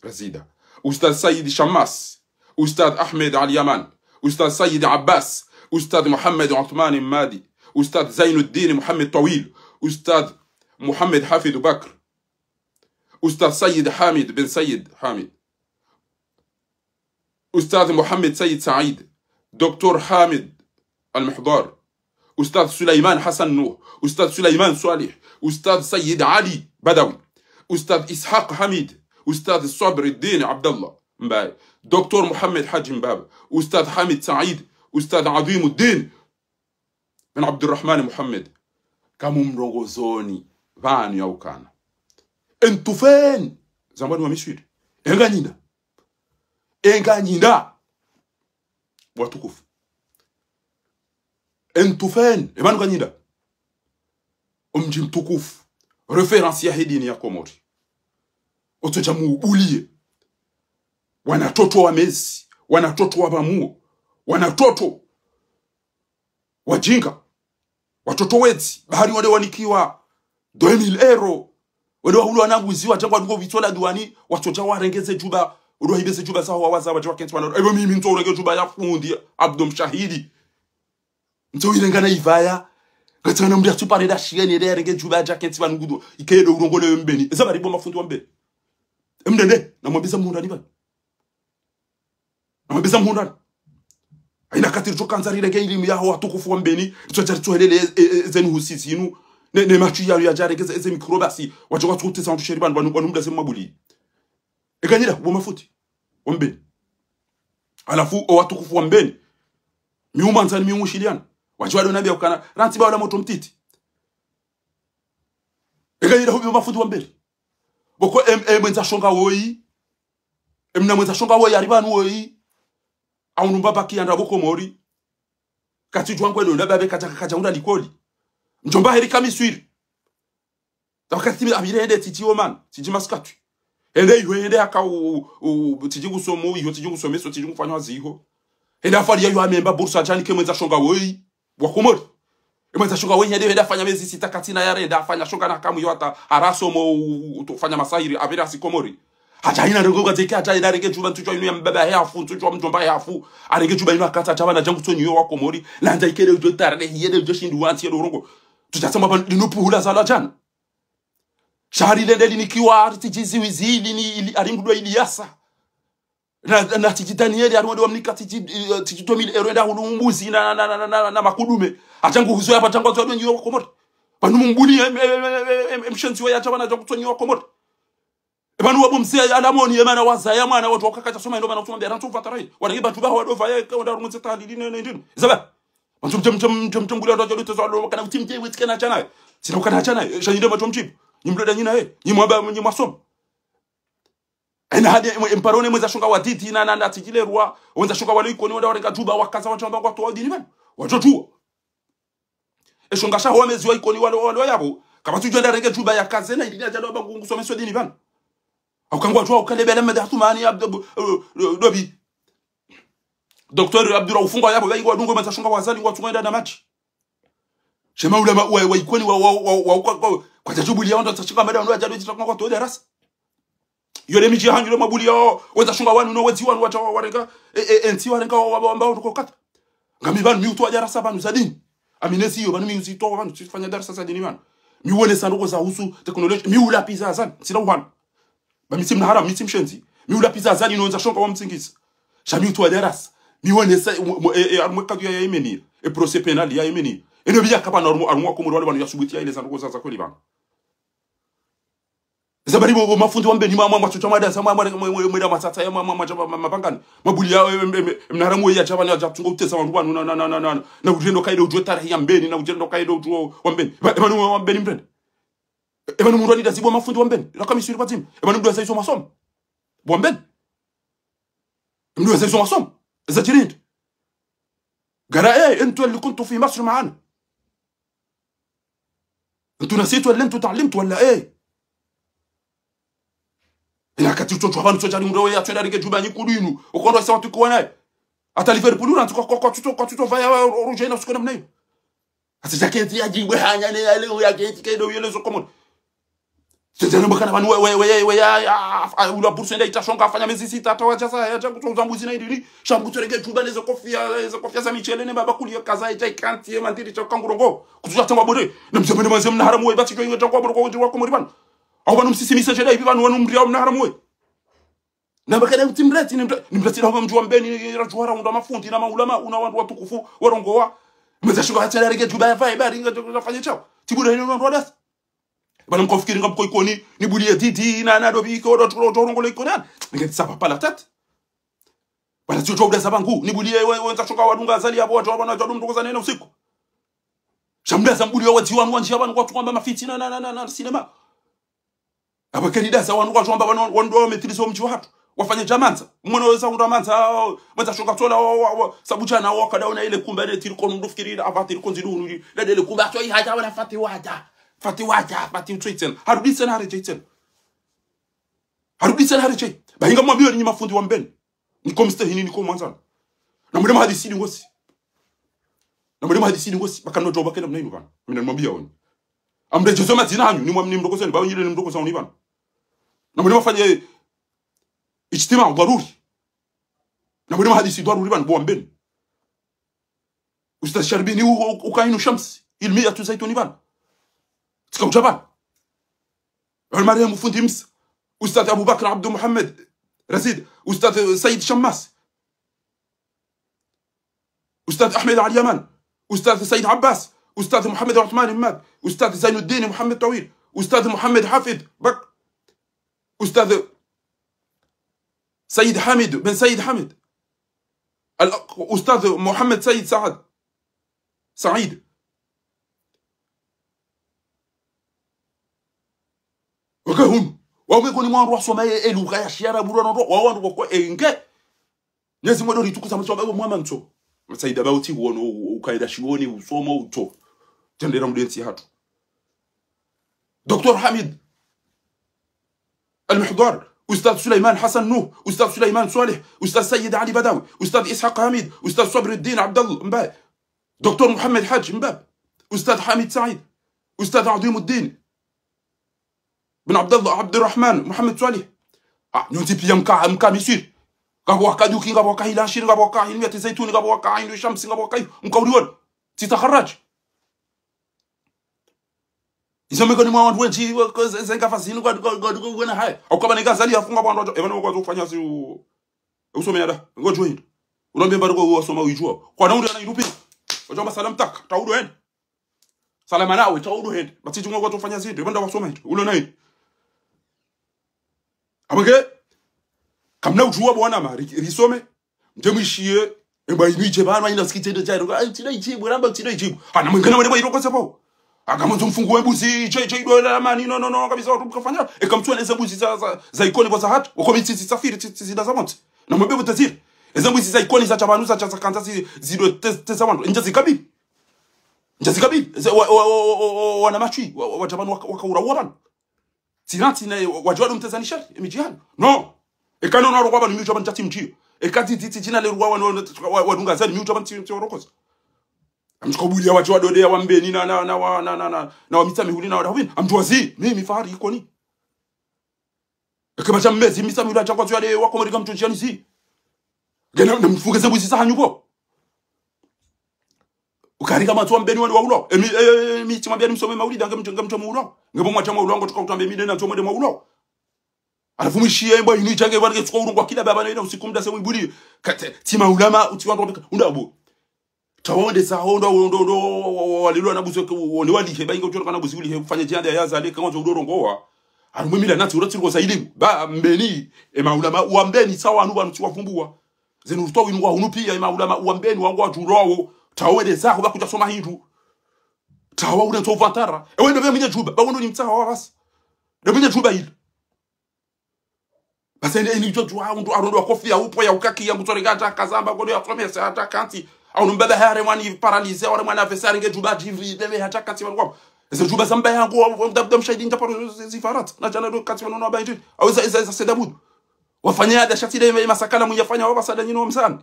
[SPEAKER 1] Razida Ustad Sayyid Shammas أستاذ أحمد علي يمان أستاذ سيد عباس أستاذ محمد عثمان مادي أستاذ زين الدين محمد طويل أستاذ محمد حافظ بكر أستاذ سيد حامد بن سيد حامد أستاذ محمد سيد سعيد دكتور حامد المحضار أستاذ سليمان حسن نوح أستاذ سليمان صالح أستاذ سيد علي بدوي أستاذ إسحاق حميد أستاذ صبر الدين عبد الله مباي دكتور محمد حاج مباب أستاذ حامد سعيد أستاذ عظيم الدين بن عبد الرحمن محمد كامو مرغوزوني فان يوكانا انتو فين زمان ومشير انغانينا واتوكف انتو فين امان غانينا امجي متوكف ريفيرانس يا هدين يا كوموري otojamu ulie wanatoto wa mezi wanatoto wa bamuo wanatoto wajinga watoto wezi bahari wale wanikiwa 2000 euro wale wa hulu ananguziwa jangwa ngo vitola duani watoja warengeze juba udo hibeze juba sawa waza wajwa kenti wana ebo mimi nto urenge juba ya fundi Abdul Shahidi nto irengana ivaya gatana mdia tupare da shigeni ere renge juba ya kenti wana ngudo ikedo urongole mbeni ezabari bo mafundi wa mbeni mdende na mwambisa munda ni bani amabisa munda aina katiri chokanzari rege elimu yaho watukufu wa mbeni tsocha tsohelele zenu husisinu ne machu ya jarege ze mikrobasi wachoka tsote santu sheriban banu mda sema mabuli ekanyira bo mafuti wa mbeni alafu watukufu wa mbeni miuma nzani miumushiliana wachwado nabia ukana rantiba wala moto mtiti ekanyira bo mafuti wa mbeni boko mwenza shonga woi emna mwenza shonga woi aribanu woi aunumba baki anda boko mori kati jwangwe ndo ndababe kacha unda likoli njomba heri kamiswiri takati abirende titi oman titi maskatu ende ende aka titi gusomo iyo titi gusomeso titi gufanywa ziho ende afali yo amemba bursa jani ke mwenza shonga woi wakomori mwenza shonga woi ende afanya mezi sita katina yare ende afanya shonga na kamu yo hata haraso mo utofanya masahiri abira sikomori haja ina rengo gazeke haja ina renge juba ntujwa inu ya mbaba ya afu ntujwa mjomba ya afu arenge juba inu akata chaba na jangu tsonyi yo wako mori lanja ikele ujo tarale hiyede ujo shindu wansi yelo rongo tutasema pa linupu hula zala jana shahari lende linikiwa artijizi wizili ni aringudwa Iliasa na tiji Danieli arwende wa mnika tiji 2000 euro enda hulumbuzi na makudume ajangu huzo hapa jangu tsonyi yo wako mori panu mbuli mshenzi ya chaba na jangu tsonyi yo wako mori ebanu wabo mse alamoni yemana wazaya mwana watu wakakacha soma ndo bana tumwambia rantu vatarai wanagiba tuba wadova yake ndo rumutse talili nene ndino zaba Mtum gula ndo jolo tozalo kana utimje wetikana chana. Sina ukana chana. Shanyinde matomchip. Nyimloda nyina he. Nyimwaba nyimwasom. Ena hadi emparone mweza shunga watiti na tijile rwa. Wenza shunga wale ikoni wanda wareka juba wakaza wachamba kwa toa dini man. Wajotua. Shunga sha huwa mezi wa ikoni wale yabo. Kama tujenda rege juba ya kaze na idini ajalo bangu someswa dini man. Au kangwa jua ukalebele madatu mani abdu dobi. Docteur Abdurrahman ufunga yabo bayi wadungo matashunga wazali watungenda na machi. Shema ulama wa ikoni kwa tajubu liya ndo tashunga mada ndo ajalo titakuwa kwa toda rasa. Yole miji hanyu mabuli yao weza shunga wanu no wezi wanu wacha warega enti warega ambao tuko kata. Ngami banu mi uto ajara sabanu zadini. Aminesi yo banu mi uzito wanu tufanya darasa zadini man. Mi wone sanduko za usu teknolojia mi ula pizza zan sina wan. Ba mi simna haram mi simshenzi. Mi ula pizza zan ino nza shonka wa mtsingisi. Shami uto darasa. Mi wone sa armweka ya yemeni e procès pénal ya yemeni. Eno biya kapa normo armwa ko murwale banu ya subuti ya ile sanduko za kweli banu. Zabari bo mafundi wa mbeni mama macho chamada sama mweda matata ya mama mapangani mabuli ya mnaramu ya chabani ya tungo utesa wandu banu na ujendo kaido ujwe tarahi ya mbeni na ujendo kaido ujwe wa mbeni ebanu wa mbeni mbrende ebanu mundu alida zibo mafundi wa mbeni la kamisiri patim ebanu mdu asaiso masom bo mbeni mdu asaiso masom zatirid gara انتوا اللي كنتوا في مصر معانا انتوا نسيتوا اللي انتوا اتعلمتوا ولا ايه ina kati to chobanu to jari mrewe ya twenda rige juba nyikudinu ukondo sawa tuko naye ata Liverpool na kwa tuto vaya roje na usikona mnayo ati jaketi ya jibwe hanya ne ya leo ya keti kedo yele zo common tena mbakana banu we ya ula bursenda itashonga afanya miezi 6 atawacha saa ya changu tuzambuzi na idini shambu turege juba lezo kofia za michele ne baba kuliyo kaza ita ikanti mandiri cha kangurongo kutuja tamba bore na mzemene mazem na haramu we bati kwa ngata kwa bore kwa kumuriban au banu msisimisa jeda hivi banu wanumria na haramu we na bakada utimreti nimreti na mjua mbeni rajuara unda mafundi na maulama una wandu watukufu warongoa mzashuka hata rege juba ya vibe ringa tunafanya chao tibura hino ndo das bana mkofikiri ngamko ikoni ni bulie titi na dobi ko do torongo ikoni ngeti sapa pala tat bana tucho uda sabangu ni bulie wewe ntashoka wadunga azali hapo watu bana jadu mtokoza nene usiku shambia sambuli wa wati wanu wanjia bana watu kwamba mafiti na cinema abakeni dasa wanu watu kwamba wanu wametilizo mji watu wafanye jamanza mwana weza undamanza mwanza shoka tola sabucha na wakada una ile kumba ile tiriko ndufikiri avati tiriko nzidu la ile kumba to haja wala fati waja fati utwiten harudisen harejeten bahinga mwambio ni mafundi wa mbeni niko mstahini niko mwanza na mwema hadisi ngosi bakano joba kena mnaino bana mimi namwambia woni amreje zoma zina hanyu ni mwamni mdoko seni bawo nyile ni mdoko sauni bana na mwema fanye اجتماع ضروري نقول ما هذه ضروري بان بو امبن استاذ شربيني وكاينو شمس المية زيتوني بان تكو جبان المريم مفوندي مس استاذ ابو بكر عبد محمد رزيد استاذ سيد شماس استاذ احمد علي يمان استاذ سيد عباس استاذ محمد العثمان الماد استاذ زين الدين محمد طويل استاذ محمد حافظ بك استاذ سيد حامد بن سيد حامد الأستاذ محمد سيد سعيد وكهون وكهون ما نروح سوماي إلو غايا شيارا بورا نروح وان وكو إنجا نازم ودوري توكو سامي سوماي وماما نتو سيد باوتي وكايدا شيوني وسوما وتو تنديرا مدينتي هاتو دكتور حميد المحضار أستاذ سليمان حسن نوح أستاذ سليمان صالح أستاذ سيد علي بداوي أستاذ إسحاق حميد أستاذ صبر الدين عبد الله مباب دكتور محمد حاج مباب أستاذ حميد سعيد أستاذ عظيم الدين بن عبد الله عبد الرحمن محمد صالح نونتي بيام مكا ميسير غابوا كادوكي غابوا كايلاشين غابوا كاين ميت زيتون غابوا كاين شمس غابوا كاي مكوريون تتخرج Isome kwa ni mwa wanchi zenga fasini kwa hai. Au kama ni gazali afunga bwana ebana kwa kufanya si usome ada. Ngojo hindo. Unaambia bado kwa usoma uijua. Kwa naundi anairupi. Ojoma salam tak taudo hen. Salama nawe taudo hen. Batiji ngwa kwa kufanya zinto ebanda wasoma hindo. Ulo nai. Abage kamna ujua bwana ma risome ndemishie Emba iniche bana ina skite de jairo ga tina ichibu ramba tina ichibu ana mwingine wale iro kosa po akamanza mfungu wembuzi che dola mani no kabisa watu kufanya ekamtwa eza mbuzi za ikoni kwa hatu uko mitsi safiri tsi da zamonti na mwebe butazir eza mbuzi za ikoni za chabanu za kanza ziro tesa wantu njazi kabi wana machui wa chabanu wakaura waban tiranti na wajwadu mtazanishari emijihani no ekano na rwaba ni mjaba ntati mjio ekati titi jina le rwa wadunga zani mjaba ntiti rokoza amchikobulia watu wadodea wambeni na wa mitami huli na wadawini amtuwazi mimi fahari ikoni ekeba chamezi mitami huli achakwa tuwade wakomerika mchonchiani zi gena mfunge zebu zi saha nyubo ukarika matu wambeni wani wa ulo miti mwambiani msome mauli dange mchoma ulo ngebo mwachama ulo ngo tuka utambe mide na mchoma de ulo alafu mwishie mbo inichage wale tuka urungwa kila baba na ina usiku mda semu ibuli tima ulama utiwandu undabo tawonde sa ndo walilo na buzo woni walihe bayinga uchoka na buzo walihe kufanya jihad ya zale kama udoro ngowa arumimila nati urati ngo sailimu ba mbeni maulama wambeni sawa anu bantu wavumbua zenu to winu wa hunupia maulama wambeni wangu waturowo tawonde sa kuba kuja soma hindu tawa ule to vantara wende be minya juba ba wono ni mtawa basi ndo minya juba hili basi ni jojo ndo arondo akofia upo ya ukaki yangu toregata kazamba godo ya promesa hata kanti au mbebe hare mwani paralise wale mwana adversaire nge juba jivi bebe hata kati wangu ese juba samba yangu ndabda mshahidi ntaparo zifarat na jana ndo kati wanono abaiti au za sedabud wafanya hada shati ile masakala mnyafanya wao basada nyino msani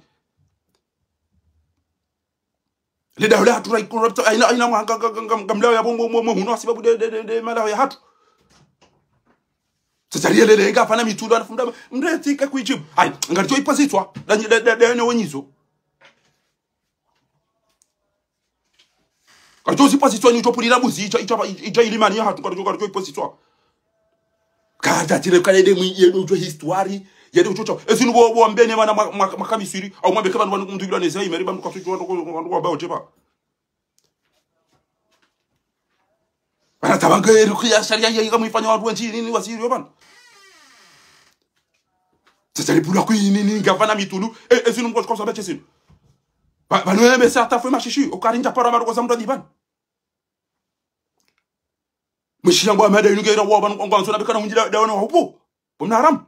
[SPEAKER 1] le dawla hatu rai kurapto aina ngamlao ya bongo muno sababu de malao ya hatu tsaria le nga fana mitulo anafunda mretika kuijibu ai ngarito ipasitwa dane wenyizo Kajozi positwa ni topulira buzi ija ilimani ya hatu kajozi positwa kada tire kale de mwiye do history yede uchocho ezinu bo mbene bana makamisiri au mwambe kaba ndu ndubira neza imeri bandu kasujwa ndo kwa baoje bana tabanga erukia sharia ya kamifanya watu wengi nini wasiri bana tsatsali pula ku nini ngavana mitulu ezinu mko kwa sababu chesinu bano ebe sa ta fwe mashishi okarinja para maro kwa mtu diban mshiyango amada yungeira wa banu kwa nsona bekana unjira dawana hupo bomna haram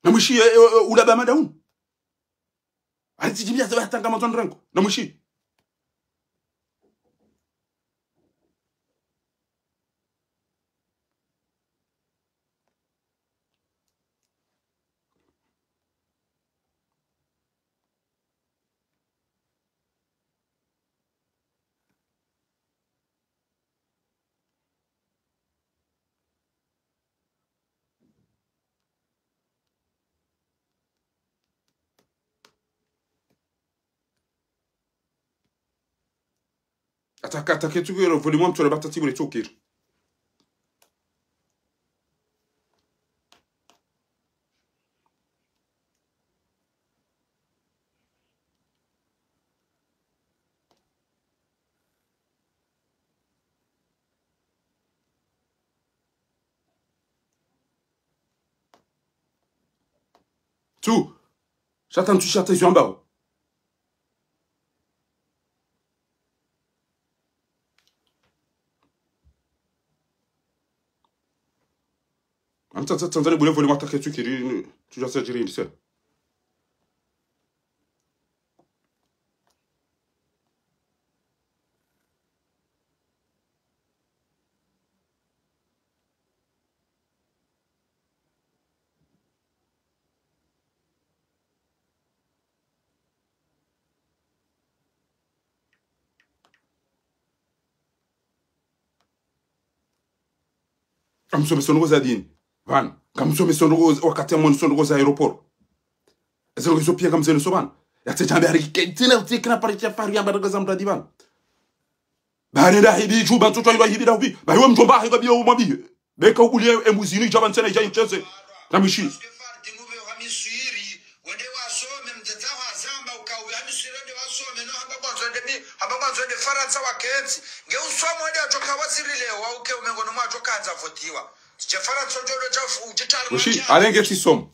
[SPEAKER 1] na mshi ulaba madaun alitijibia zaba tanga mazon ranko na mshi ataka tukiro volume mtu batati bure tukiro tu j'attends tu chatte sur en bas Tanzania bule volume ataka tukiri tu já sei direito isso Kamsome sono za dini van kamsome sono wakati amoni sono za aeroport ezero kiso pia kamsene soban ya tete ari kentina utikna paritia fari amba daga zamda divan bare da hibi juba mtoto yule hibi da hibi ba ywe mjomba higa bia umabi beka ubulie emuzini jaba nsene ja incheze na mishi Faransa wakenzi ngeusomwe ndio toka waziri leo wauke umengono mwacho kanza votiwa Stefano Tsodolo cha ujitalo
[SPEAKER 2] Mushi alenge tisom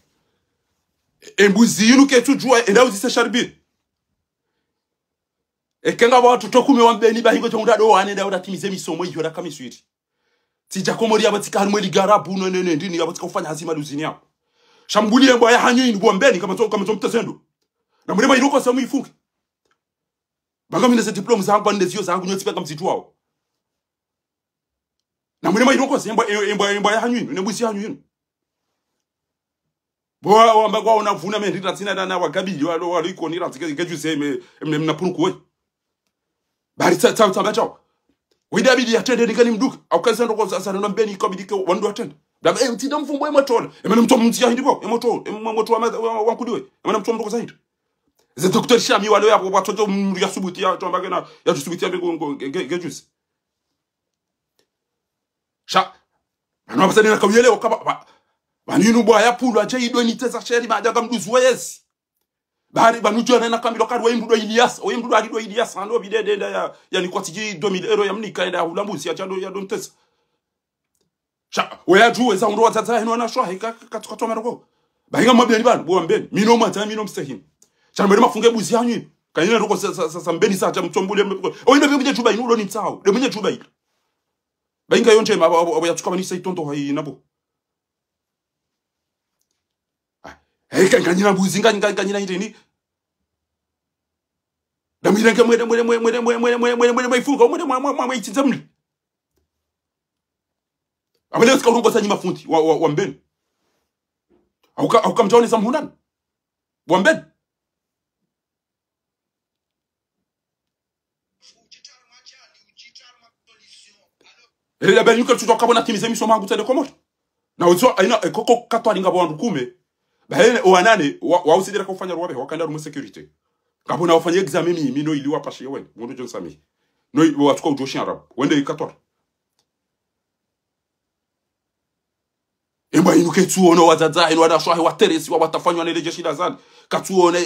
[SPEAKER 1] embuzi yinu ke tujua enda uzise sharbi ekenga watu tokume wambeni bahigo chonda do anenda uratimize misomo iyo da kamiswiri tija komori abatika harimo ligarabu nene ndini abatika kufanya hazima luzini yao shambulie mbwa ya hanyu inu wambeni kama mtesendo na mlema iruko samu ifunke banga mine se diplome zangu bande zio zangu nyoti peka mzitu wao na mlema iruko se mbwa ya hanyu inu nembusi hanyu inu boa wamba kwa unavuna mendita tina na wakabili walo iko ni ratike kejuse mna purukuwe bari tsa chao wida bidi atende nikani mduka au kaza ndo kwa sasa ndo mbeni ko bidike wandu atende baba mtinda mfumbo emotola emana mtu mtia hindipo emoto wankudiwe emana mtu mko zaidi ze docteur Shami wale yapo watoto ya subuti ya tomba kana ya subuti ya kejuse sha ana basani na kawiyele okaba baninu bwa ya pulu aje ido ni tesa sheri majaga mduzu wezi bari banujo na kamilo kadwa imbudo Ilias o imbudo adido Ilias ando bidede ya ni kwatiji 2000 € ya mnika enda ulambusi ya chando ya dontesa sha oya juwe za ndo watata hino na shwa hika katoma roko bahinga mabeni bana bo mbeni mino mata mino mstahini sha mbele mafunge buzi yanyu kanyina roko sasa mbeni sa cha mtombule o ndo bije juba ino ni tsao de mwenye juba ino bahinga yonje abo ya tukaba ni sai tonto hai nabo kanyina buzi kanyina ndini damire mwede maifuka mwede itsinzamli abele sikarongo sanyi mafundi wa mbeni au mtaone samhundan wa mbeni ele beli nuka tutoka bona timize miso mangu tele komoto na uzo aina koko katwali ngabo wandu kume bahene oanane wa usidira kufanya ruwabe wakanda rumu security kabona wafanya examen mimi no iliwa pashe wen ngondo jonsami no watuko ujoshi arab wende ikatwara emba inuke tuono wazaza ino wada shwahi wateresi watafanywa na lejeshi la zani katuone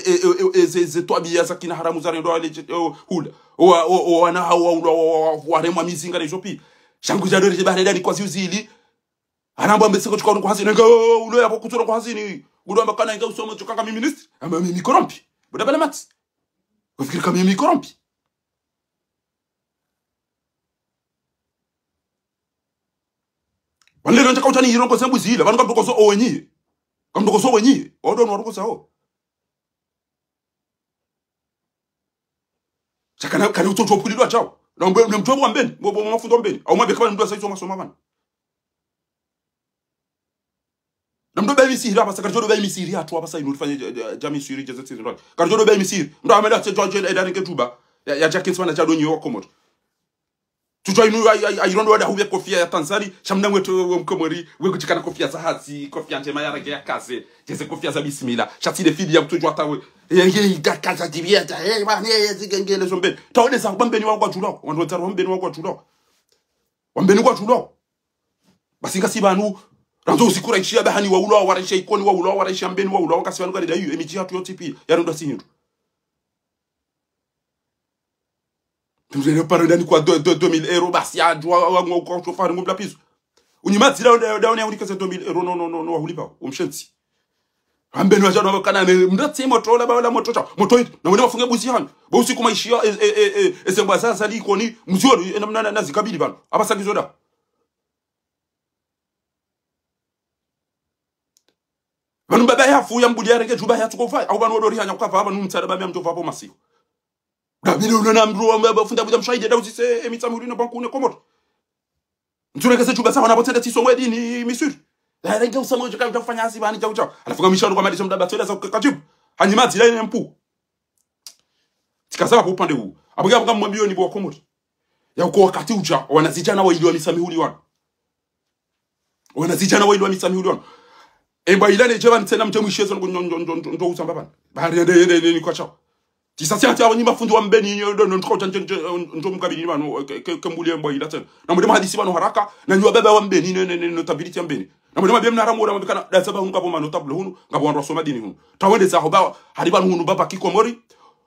[SPEAKER 1] ze twabia za kina haramu zare ndo leje hula wana hawa warema mizinga na jopi shangu za dore bahari ndani kwa ziuzili anamba mbeseko tukao kwa hazini ngo ulo yako kutura kwa hazini gudamba kana inga usoma tukanga mimi ministre ama mimi korompi boda bala mat ufikiri kama mimi korompi wale ndo chakauta ni hirongo sembu zile banu kamdoko so owenyi kamdoko so owenyi odo no ruko sao chakana kana utoto pulidwa chao na mtobo wa mbeni mbo mafundo mbeni au mabe kama ndo saizo masoma bana namdo ba misiri hapa sakarjodo ba misiri hatu hapa sasa inufanya jami siri jazeti ndo karjodo ba misiri ndo amela George edani ketuba ya jackets wana cha donyo wakomoto tujwa inu airondo wada hubya kofia ya Tanzania shamna mweto mkomori wekuchikana kofia za hazi kofia njema ya rangi ya kaze jeze kofia za bismillah shati de fidi ya mtujwa tawe yeye gakaza dibieta bana yeye zigengele zombe taone za bambeni wangu ajulo wando taro bambeni wangu ajulo wambeni kwa ajulo basi ngasi banu ranzo usikura ishia bahani wa ulo wa raisha ikoni wa ulo wa raisha mbeni wa ulo wakasi banu kali dayu emiji hatu yote pi yarondo sindu tumzele paro ndani kwa 2000 € basi ya jwa wangu kwa chofari ngobla piso unyimati daone ya ulikaza 2000 € no wahulipa umshenzi ambeni wajana wakana mndati moto la bala moto cha moto na wale wafunge buzi hano ba usiku maishia esemba sasa likoni mzuri na zikabili bana abasa kizoda banu baba yafu ya mbudi yareke juba ya tukofai au banu odori hanya kwa baba numtsada baba mtova hapo masiko dabile unana mru wa funda buja mshahidi da usise emitsamuri no bankune komoto mtuneke se juba sawa na botenda tisomwe dini misuri renge usamo joka kufanya asi bani chao chao alafunga mishoro kwa madiso mdaba twela za katibu hanyimati ile mpu tikasaba kwa upande huu abuga abuga mwambio ni bwa komoto ya uko wakati ucha wanazijana wa iliwa misamihuli wana emba ilane jeba ntena mtemu ishezo ndo usamba bana bari ende ni kwa chao tisasi ati abonyi mafundi wa mbeni ndo ntokota ndo mkabili bano kembulie mbo ila tena na mudema hadisi bano haraka na nywa baba wa mbeni notability ya mbeni na mudema bia mnara mura mbikana da saba hunga boma notable hunu ngabo ndo soma dini hunu tawende za hoba hadiba hunu baba kikomori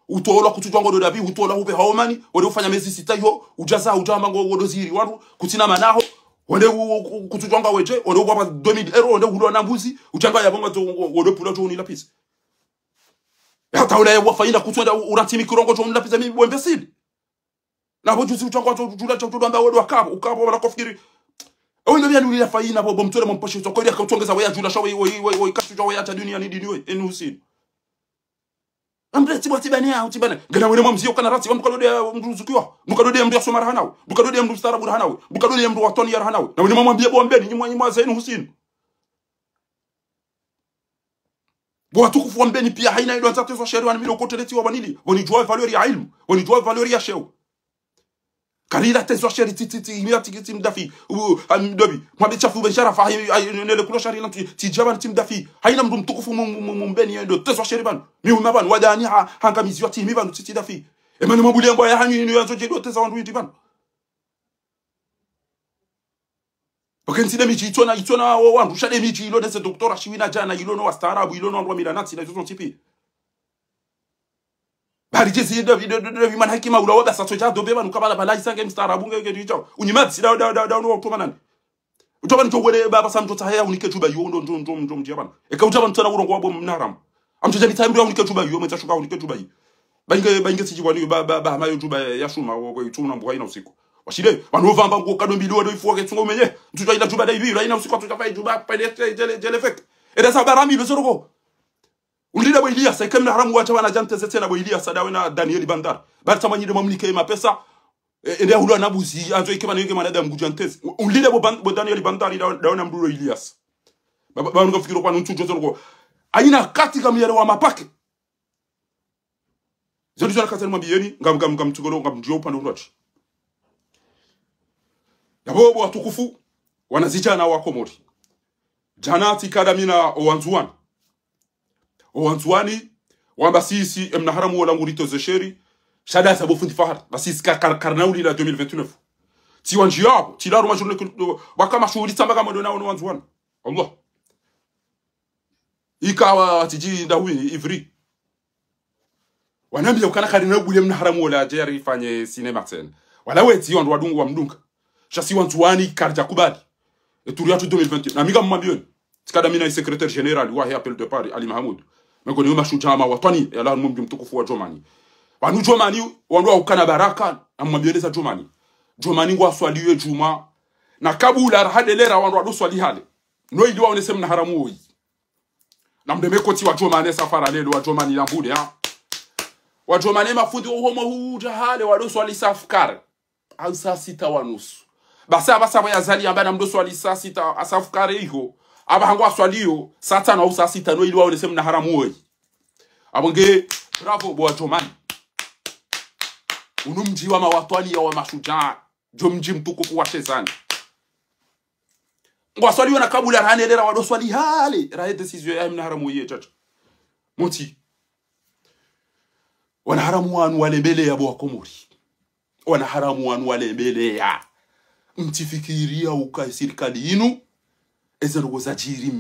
[SPEAKER 1] utola kutujwa ngodo dabi utola ube haomani wode ufanya mezi sita yo ujaza ujamba ngo wodo ziri wanu kutina manaho wode kutujwanga weje wode kwa 2000 € wode hulo na mbuzi uchanga ya bonga to wode pula to ni lapisi hata ule wafaina kutwenda uratimi kirongo cho mlapiza mimi imbecile na bojuzi utangwa jula cho ndo wewe wakabo ukabo wala kofikiri au ndio yani ile faina bo mtole mposhe to kweli akatongeza wewe jula shawe wewe kasu cho wewe hata dunia ni dini wewe enusi ambreti botibani ya utibana ngana wewe mzio kana rati mkalode mruzukiwa mkalode mndu asomara hanawe mkalode mndu starabu hanawe mkalode mndu watoni yar hanawe na wewe mwambie bombeni nyimwa zainu husini watukufu wa mbeni pia haina ilo anzate za sheria wanamilo koteleti wa wanili wanijua valori ya ilmu wanijua valori ya sheo karila tezo sheria titi imiyati mdafi mdobi mwabi chafu benshara fa nele kulo sheria lantu tijaba mdafi haina mdu mtukufu mbeni ndo tezo sheria banu miuma banu wadani hangamizi wa timi banu titi dafi emani mabuli yangu ya hanyu ni yanzo jedo tezo wandu yiti banu Bakensi de michi itona wandu shade michi ilo nese doktora shiwina jana ilo no wastarabu ilo no ndwa milanati na zozo tipi. Bali jesi de man hakima ula wada sato ja dobe banu kabala bala isange mstarabu ngeke dijo. Unyimat si da no otomanan. Utoban to wele baba sam to tahaya unike juba yo ndo mjiaban. E ka utaban tana urongo wabo mnaram. Amto jani time ndo unike juba yo meta shuka unike juba yi. Bainge siji wani ba mayo juba ya shuma wo ituna mbwa ina usiku. Washide wanovamba ngo kado mbiliwa do ifuwa ketungo menye mtuto ila juba dai ila ina usiku tutafai juba pele jele fek eda sabarami bezorogo ulida bo Ilia sai kamna haramu wacha wana jante tena bo Ilia sadawe na Daniel Bandar bali tamanyide mamlike mapesa ende hulwa nabuzi anzo ikema nenge manada mgujantez ulida bo Daniel Bandar daona mduro Elias baba ngafikiro kwa ntujo zorogo aina kati kamyere wa mapake zodi zona katani mabiyeni ngam tugolo ngam ndio pande unachi yabo watukufu wanazijana wa Komori janati kadamina owanzuani wambasisi mnaharamu wala ngurito zesheri shada sabo fundi fahar basisi karnauli la 2029 ti wanjiabo ti la roma journée bakama shuhuri tamba kama dona wanzuani Allah ikawa tiji ndawi ivri wanambia ukana karina bule mnaharamu wala jeri fanye cinema tena wala weti on wadungu wa mdunga Chassi wantuani karja kubali. Et tout 2021. Namiga mmabioni. Tikada mina secrétaire général wa appel de Paris Ali Mahamoud. Mekoni mashujama watani ya la mumbi mtukufu wa Jomani. Wanu Jomani wandu ukana baraka ammabioni za Jomani. Jomani ngwa swaliwe Juma na kabula hadelera wandu ado swali hale. No ili waone semna haramu oi. Na mdemekoti wa Jomani safara lelo wa Jomani lambude ha. Wa Jomani mafundi homo huja hale wado swali safkar. Au saa sita wanusu. Basa abasa ya zali ambana mdo swali saa sita asafukare iho. Aba hangwa swali yo saa tano au saa sita no ili waone semna haramu oi. Abonge bravo bo Jomani. Unumji wa mawatwani ya wa mashujaa. Jomji mtukufu wa Shezani. Ngwa swali yo na kabula ranelera wado swali hale. Rahe decision ya mna haramu oi chacha. Moti. Wana haramu wanu walembele ya bo Komori. Wana haramu wanu walembele ya mtifikiria uka serikali inu ezerugo zajiri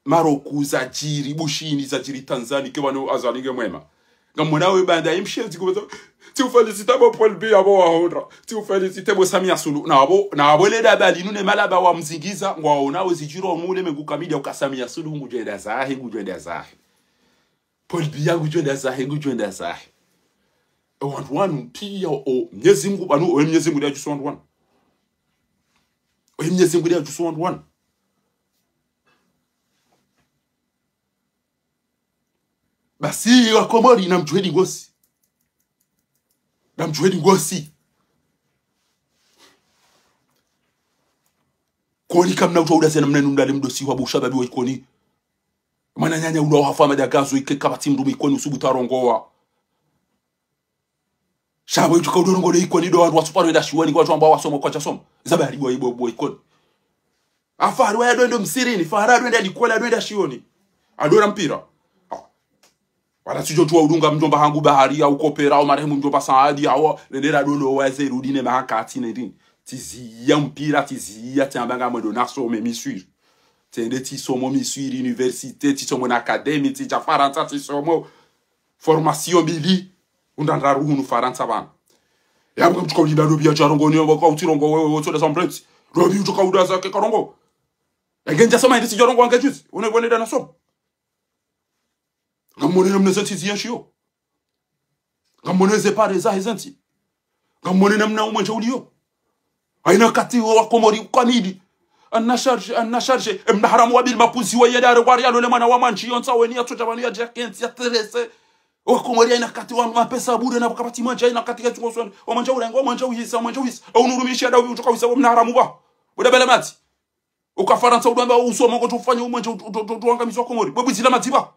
[SPEAKER 1] Maroku zajiri Bushini zajiri Tanzania ke wano azalinge mwema ngamonawe banda imshenzi kubaza ti ufelicite bo Paul Biya bo wahondra ti ufelicite bo Samia Suluhu na abo le dabali nune malaba wa mzingiza ngwaona zijiro mule mengukamida ukasamia Suluhu ngujenda zahe Paul Biya ngujenda zahe wanu pia o Mwenyezi banu o Mwenyezi Mungu ya jusu wanu o Mwenyezi Mungu ya jusu wanu basi wa Komori na mjuhedi ngosi koni kamna utauda sena mnenu mdale mdosi wa bushababi wa ikoni mana nyanya ulo hafa madagazo ikekabati mrumu ikoni usubuta rongowa Shabo yutuka udorongo le ikoni do wandu wasuparo enda shiwani kwa watu ambao wasomo kwa chasomo. Zabari bo ikoni. Afari wa yado ndo msirini, fahara ndo alikuwa ndo shiwani. Adora mpira. Wala sijo tuwa udunga mjomba hangu bahari au kopera au marehemu mjomba Saadi au lendera dolo waze rudine mahakati nendini. Tiziya mpira tiziya tiambanga mwedo naso memisui. Tende tisomo misui universite tisomo na academy tija Faransa tisomo formation bili. Undandra ruhunu Faransa bana. Ya mtuka ulinda dobi ya charongo ni kwa utirongo wewe wote za mbreti. Dobi utuka udaza ke karongo. Egenja soma ndi sijorongo angejuzi. Uneboneda na somo. ngamone namna zanti ziyanshio ngamone zepare za hezanti ngamone namna umanje ulio aina kati wa komori kamidi anna charge mna haramu wabil mapuzi wa yadare kwa rialo le mwana wa manchi yonsa weni ya tota banu ya jakenti ya terese wa komori aina kati wa mapesa bure na kapati manja aina kati ya tukoswa wa manja ulengo wa manja uhisa au nurumisha dawi utoka wisa mna haramu ba boda bela mati ukafaransa udamba usoma ngo tufanye umanje tuangamizo komori bobu zila matiba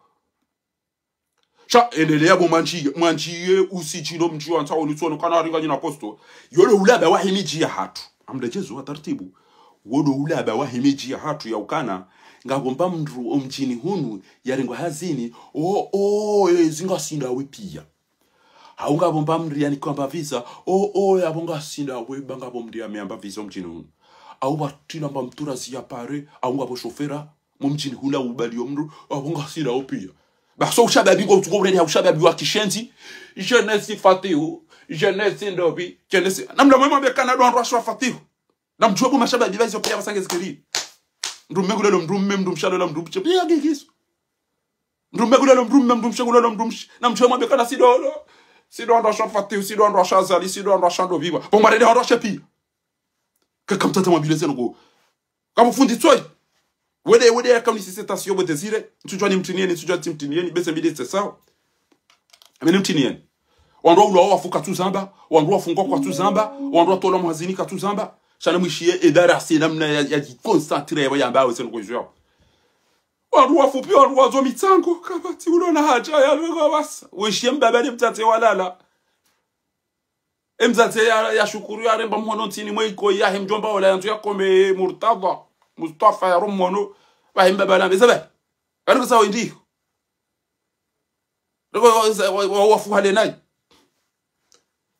[SPEAKER 1] cha endelea bo manchiye usichino mchiwa nta onitsono kana ringa nyina posto yolo ulaba wa himiji ya hatu amlejezo wa taratibu wodo ulaba wa himiji ya hatu ya ukana ngabomba mndru omchini hunu yarengo hazini zinga sinda we pia haunga bomba mndri yani kwamba visa yabonga sinda we banga bomdi ya miamba visa omchini hunu au batila mba mtura ziya pare aunga bo shofera momchini hula ubali omndru abonga sinda we pia baso ushababi go tukobreni ushababi wa kishenzi jeunesse fatihu jeunesse ndobi jeunesse namna mwema be Canada ndo ashwa fatihu namjua bo mashababi bazo pia basangezikiri ndumegulelo ndumshalo ndumche pia gigiso ndumegulelo ndumshagulelo ndumsh namjua mwema be kana sido ndo ashwa fatihu sido ndo ashazali sido ndo ashando viva bomare ndo ashwa pia kaka mtata mobilize ngo kama fundi toy wede kama ni station bote zile tujua ni mtinieni tujua timtinieni bese bide sawa amene mtinieni wandwa ulo wafuka tuzamba wandwa fungo kwa tuzamba wandwa tola mhazini ka tuzamba shana mwishie edara si namna ya concentrer ya yamba wese ngojwa wandwa fupi wandwa zo mitsango kabati ulo na haja ya basa wishie mbabani mtate walala emzate ya shukuru ya remba mhono ntini mwiko ya hemjomba wala yantu yakome Murtada Mustafa ya rumono bahimba bala bezabe ariko sawa ndi riko wafuhale nayi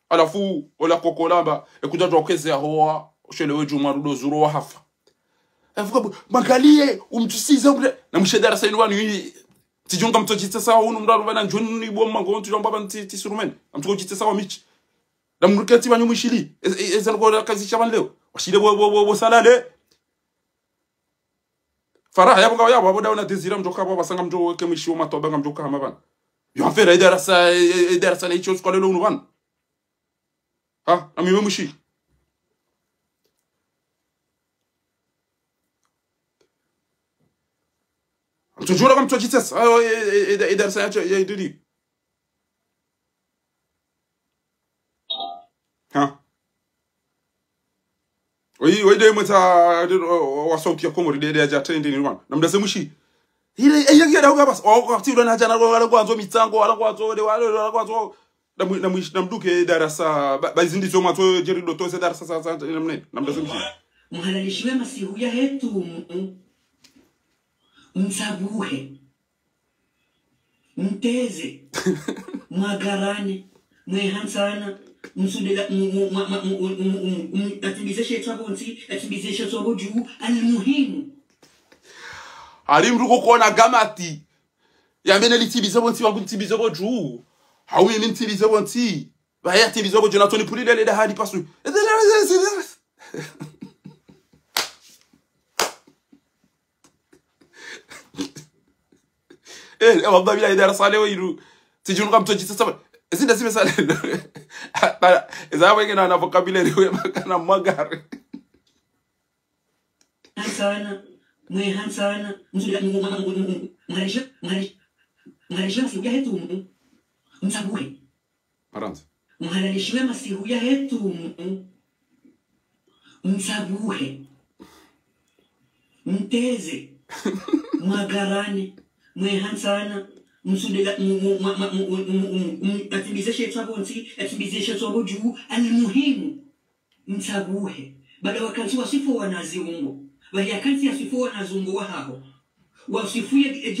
[SPEAKER 1] alafu ola kokolamba ekuja jokeze ahoa shelewe juma rudo zuro wa hafa afuka magalie umtusiza umre na mshedara sayinu wanu yi tijunga mtojitsa sawa unu mdaru bana njoni bomma ngo ntujomba banti tisurumen amtukojitsa sawa michi na mruketi banyu mwishili ezango kazi chaban leo washile bo salale faraha yabo ngawa yabo boda una desira mjoka baba basanga mjo weke mishiwo matoba nga mjoka hama bana yo afera idarasa na icho skole lo unuban ha amiwe mushi mtujura kama mtojitses idarasa ya idiri ha oui de mata wa sauti ya komori de ya jatende ni wana namdase mushi ile yengera ukabas wakati ule na jana wala kwanzo mitsango wala kwanzo de wala kwanzo namduke darasa bazindi zo mato jerido to se darasa sasa namne namdase mushi
[SPEAKER 2] muhalalishiwe masihu ya hetu msabuhe mteze mwagarane mwehansana msudela atibizeshe twabonzi atibizeshe twaboju almuhimu
[SPEAKER 1] alimruko kona gamati yambene litibize bonzi wangu ntibize boju hawi ni ntibize bonzi baya tibize boju na toni pulile le hadi pasu والله بلا إدارة صالح ويرو تجون قام توجي تسمع إذا نسمع صالح إذا ما كنا أنا vocabulary وما كنا مغار
[SPEAKER 2] هنسانا مي هنسانا مهالشيء مسيحية هتو مسابوه
[SPEAKER 1] مرانت
[SPEAKER 2] مهالشيء مسيحية هتو مسابوه متزه مغاراني mwehansana msudela atibizeshe twabonzi atibizeshe twaboju almuhimu msabuhe baada wakanzi wasifu wanaziungo bali akanzi asifu wanazungo wahao wasifuye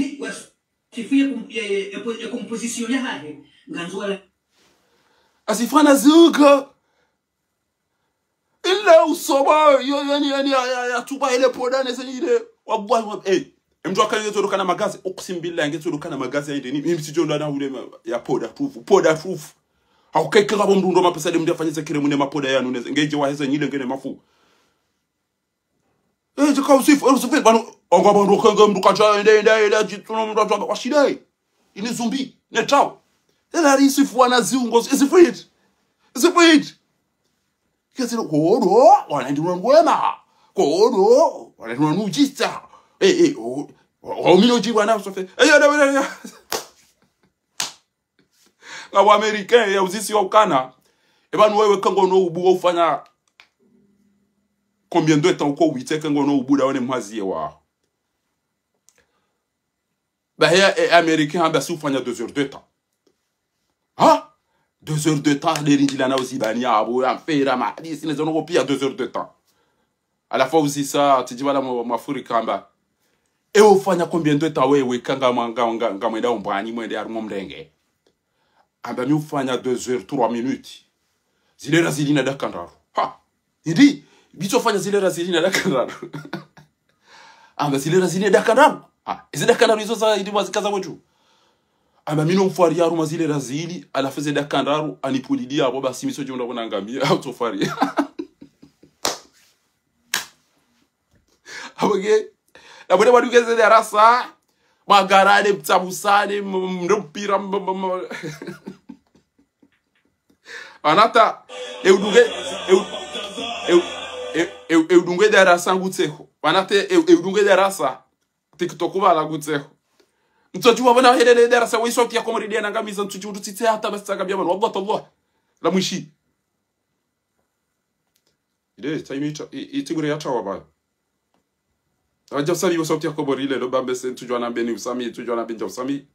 [SPEAKER 2] composition ya hahe nganzwala
[SPEAKER 1] asifana zuko illa usoba yani ya tuba ile podane zenile wallahi mtu akanileto kana magazi uksim billahi ngeto kana magazi ya ndeni mimi sijo ndo na ule ya poda proof haukeke kabo mndu ndo mapesa de mndafanyisa kile mune mapoda ya nuneze ngeje wa heza nyile ngene mafu jika usifu bano ongo bando kanga mndu kaja ende jituno mndu atwa washidai
[SPEAKER 3] ini zumbi ne chao ela isifu na ziungo isifuit kasi kodo wana ndiro ngwema kodo wana ndiro nujista o mino jiwa na sofe da ngabo americain ya uzisi wa ukana ebanu wewe kango no ubu ufanya combien de temps ko wite kango no ubu da wone mwazie wa ba ya americain ba su fanya 2 heures de temps 2 heures de temps de rindilana aussi bania abo ya fera ma disi nezo no pia 2 heures de temps à la fois aussi ça tu dis voilà mafuri kamba e ufanya combien de temps wewe kanga nga mwenda umbani mwende arimo mrenge amba mi ufanya 2 heures 3 minutes zile razilina dakandaru idi bicho fanya zile razilina dakandaru amba zile razilina dakandaru zile dakandaru hizo za idi mwazikaza mwetu amba mino mfari ya ruma zile razili ala feze dakandaru anipulidia abo basi miso jonda bona ngamia autofari abage abone wadugeze darasa magarade mtabusane mndopira anata eudunge darasa ngutseho anata eudunge darasa TikTok bala ngutseho mtoju wabona helele darasa wisoti yakomridia nangamiza mtuju utitse hata basaka byabana wallahi Allah la mwishi ile time itigure ya chawa ba aja sabi wasoti yakomorile lo bambe sen tuju na beni usami tuju na benja usami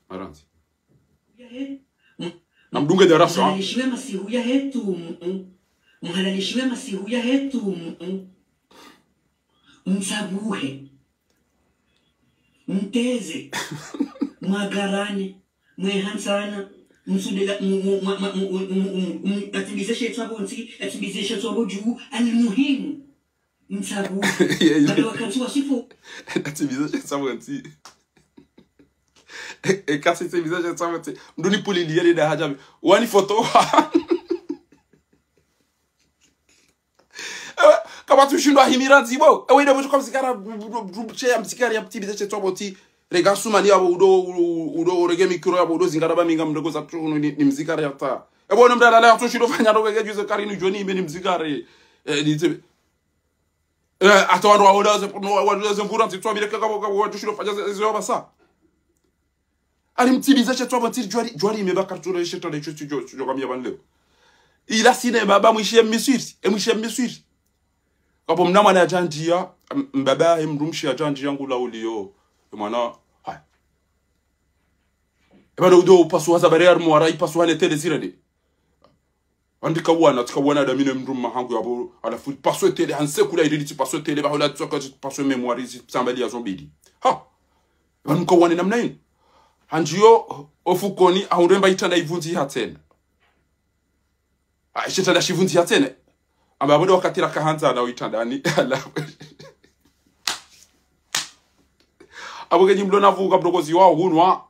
[SPEAKER 3] Maranzi. Namdunge darasa.
[SPEAKER 2] Mhalalishiwe masihu ya hetu msabuhe mteze mwagarane mwehansana msudela atibizeshe twabonzi atibizeshe twaboju alimuhimu msabuhe bado wakati wasifu
[SPEAKER 3] atibizeshe twabonzi kasi atibizeshe twabonzi nduni puliliele da hajabi wani foto kama tushindwa himira zibo ewe ndo mchukua msikara rubuche msikari ya mtibize cheto boti rega sumani ya udo rege mikro ya udo zingara ba minga mdogo za tuno ni mzikari ya ta ebo ndo mdala la tushindwa fanya ndo rege juze kari ni joni imeni mzikari ni atawando wa oda za mvura ntitwa bile kaka tushindwa fanya zio basa ali mtibize cheto boti jwari imeba kartule cheto de chucho kamia banleo ila sinema ba mwishie miswiri kapo mnama na janjia mbaba mrumshi ya janjia ngula ulio mwana hai ebado udo pasu haza barriere mwara pasu hane tele zirade andika wana da mine mrum mahangu yabo ala fu pasu tele hanse kula iditi pasu tele ba hola tsoka pasu memoire sambali ya zombidi banko wana namna yin hanjio ofukoni ahuremba itanda ivunzi hatena isheta da shivunzi hatena amba bodo wakati rakahanza na uitandani ala aboge nyimlo navuga brogozi wao hunwa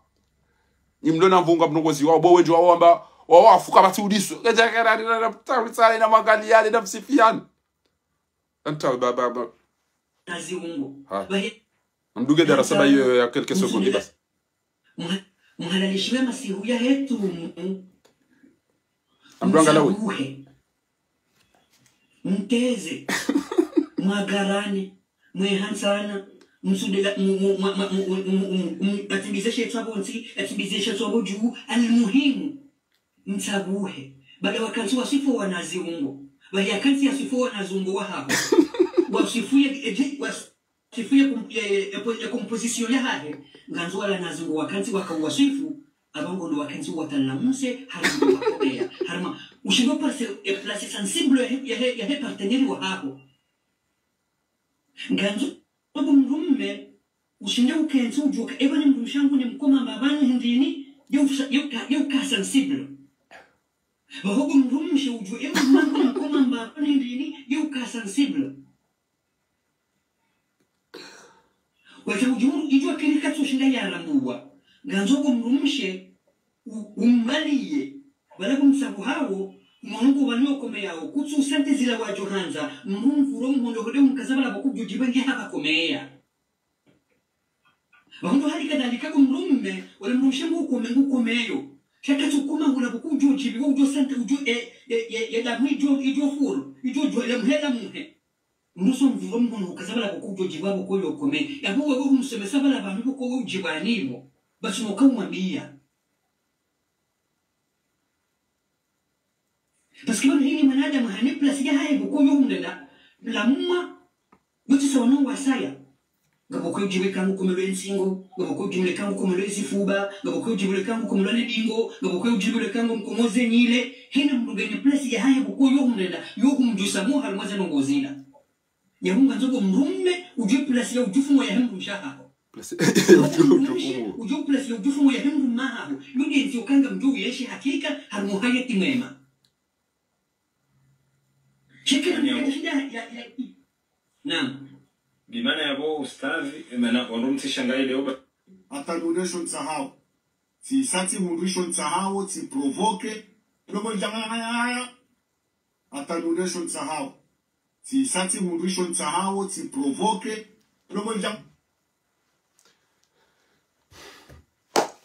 [SPEAKER 3] nyimlo navuga brogozi wao bo wenjo wao amba wao afuka bati udiso kajaka na tsala na magali yale na msifiana anta baba
[SPEAKER 2] naziungo
[SPEAKER 3] mduge darasa ba hiyo ya quelques secondes basi
[SPEAKER 2] mhalalishiwe masihu ya hetu
[SPEAKER 3] amdwanga lawe
[SPEAKER 2] mteze mwagarane mwehansana msudela atibizeshe twabonzi atibizeshe twaboju alimuhimu msabuhe bado wakati wasifu wanaziungo bali akanti yasifu wanazungo wa hapo wasifuye composition ya hahe nganzo ala nazungo wakanti wakawasifu abango ndo wakanti watalamuse harimu wakobea harima ushindo place sensible ya partenaire wa hapo nganzo obo mrumme ushinde ukenzi ujuka ebane mrumshangu ni mkoma babani ndini yo ka sensible obo mrumshe uju ebane mkoma babani ndini yo ka sensible wacha ujuru ijua kirika tushinda ya rambuwa nganzo obo mrumshe umaliye wala kumsabu hawo Mungu waliokome yao kutsu sente zila wajohanza Mungu romuhondo hode mukazabala bakubyo nge haba komea Bahundo hali kadhalika kumrumme wala mrumshamu kumeyo shaka tukuma ngula bakubyo jibi ujo sente ujo ya da mwijo ijo furu ijo jo ya mhela muhe Muso mvuromuhondo kazabala bakubyo jibabo ko yokome yabo wewe umsemesa bala bantu ko ujibanibo basi mukamwambia Parce que bon hili manada mahani plus ya haye boko yumdenda la mumma muti sono wasaya ngaboko jibe kangu komelo ensingo ngaboko jibe kangu komelo esifuba ngaboko jibe kangu komelo nedingo ngaboko jibe kangu mkomoze nyile hina mrugeni plus ya haye boko yumdenda yokumjusa mu halmaza ngozina yahunga nzogo mrumme uju plus ya ujufumo ya hembu shahaho uju plus ya ujufumo ya hembu mahaho yudi nzio kanga mjuu yeshi hakika harmuhayati mwema Naam.
[SPEAKER 4] Bimana yabo ustazi maana wanumtisha ngai leo
[SPEAKER 5] atadonation sahau si sati mundishon sahau si provoke lomo jangaya atadonation sahau si sati mundishon sahau si provoke lomo jang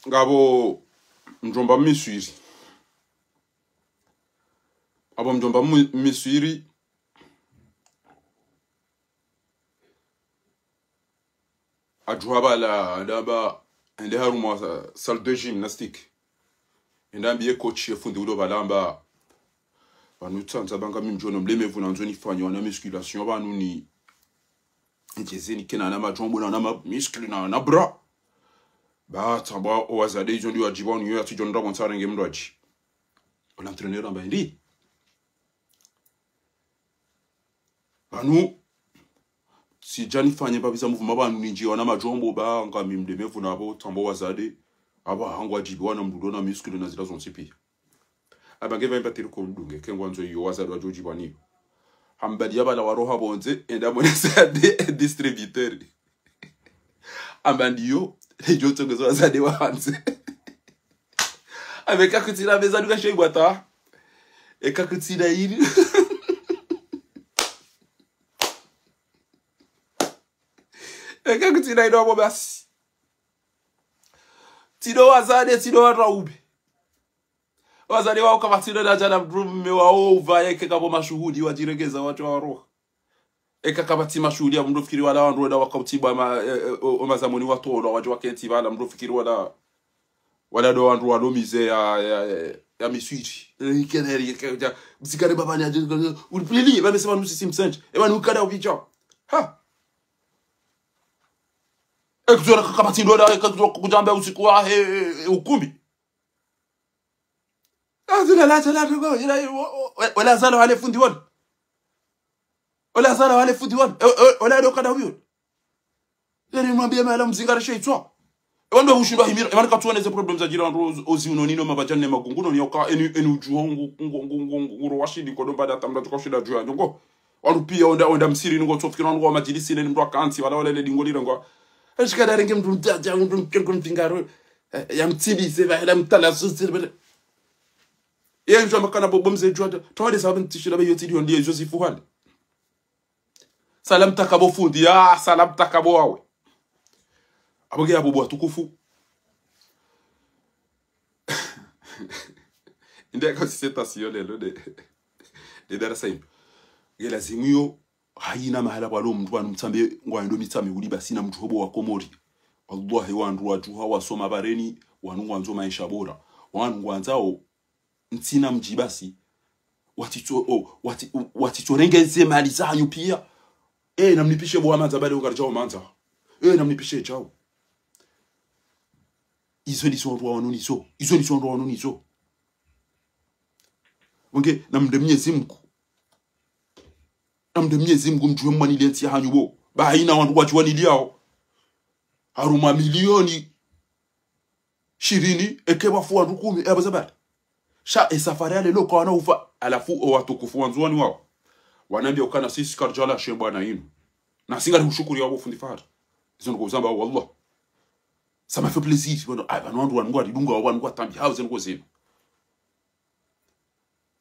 [SPEAKER 3] ngabo mjomba miswiri abo mjomba miswiri adjoaba la daba ende haruma salle de gymnastique ndambiye coach yefundi ulo balamba banutsanza banga mimjono mlemevu nanzo nifanywa na musculation banu ni njezeni kena na majombo na muscle na bra ba tamba owazade izo ndio ajiba niyo atijo ndo monsara nge mdoaji l'entraîneur amba ndi banu si jani fanye babisa muvuma banu ninji wana majombo ba ngami mlemevu nabo tambo wazade aba hangwa jibiwa na mdudo na muscle na zila zonsipi abange va impatira ko ndunge kengwa nzo yo wazade wa joji bani hambali yaba la waroha bonze enda monesa de distributeur ambandiyo ejo tsongezo wazade wa hanze avec akutira beza duka shegwata ekakutira iri ekakutira ino abo basi tido wazade tido waraube wazade wao kama tido na jana mrume wao uvaye kekabo mashuhudi wajiregeza watu wa roho ekakabati mashuhudi ya mndofikiri wala wanroda wakatiba mazamoni watoro waje wakenti bala mndofikiri wala do wanro walomize ya miswiri keneri kaja msikare babani aje ulipili bamesema nusisi msanje eba nukada ubicha ha ekuzora kakabati ndoda kujamba usiku wa ukumbi azula la wala zalo wale fundi wala wala zalo wale fundi wala do kada huyo yani mwambie mala mzingara sheitwa wando ushindwa himira emani katuone ze problems za jira ndo ozi unonino mabajane magunguno ni yoka enu juongo ngoro washidi ko domba data mda tukoshida juya ngo wanupia onda msiri ngo tsofikira ngo majilisi ne ndo akanti wala wala le dingolira ngo eshika darenge mtu mtaja mtu mkengaro ya mtibi se va la mtala sosile ye njo makana bobomze jwada tawade sabantu tishira bayo tidi ondiye Joseph Hwale salam takabo fundi ya salam takabo wawe aboge abo bwa tukufu inde ko citation lelo de darasa imbe gela zimuyo hayina mahala bwalo mntu mtsambe ngwando mitsame uli basina mntu hobo wa komori wallahi wandu wajuha wasoma bareni wanungwa nzo maisha bora wanungwa nzao ntina mjibasi watichorengeze mali zanyu pia namnipishe bwa manza bale ukarjao manza namnipishe chao izo ni sonro wanunizo izo ni sonro wanunizo wonge namde Mwenyezi Mungu mjue mwani lenti hanyu bo ba haina wandu wajuani liao haruma milioni 20 ekeba fu wandu 10 ebazabari sha esafari ale loko wana ufa alafu watukufu wanzuani wao wanambia ukana sisi karjala she bwana yinu na singa kushukuru yao fundi fara izo ngo zamba wallah ça m'a fait plaisir bwana ai banwandu wangu adidunga wangu atambi house ngo zenu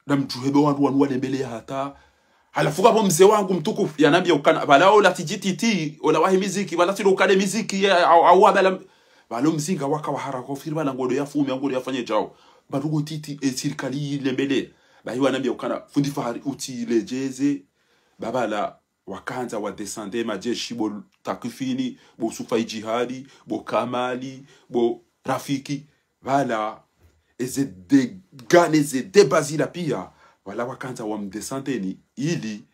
[SPEAKER 3] na mjuhebe wandu wanu walembele hata halafu kwa mzee wangu mtukufu yanambia ukana balao la tijititi wala wahi miziki wala tilo ukale miziki au bala balo mzinga waka wahara kwa firma na ngodo ya fumi ngodo ya fanye jao barugo titi serikali lembele bahi wanambia ukana fundi fahari uti lejeze babala wakanza wa descende majeshi bo takifini bo sufai jihadi bo kamali bo rafiki bala eze de gane ze de bazila pia wala wakanza wa mdesanteni ili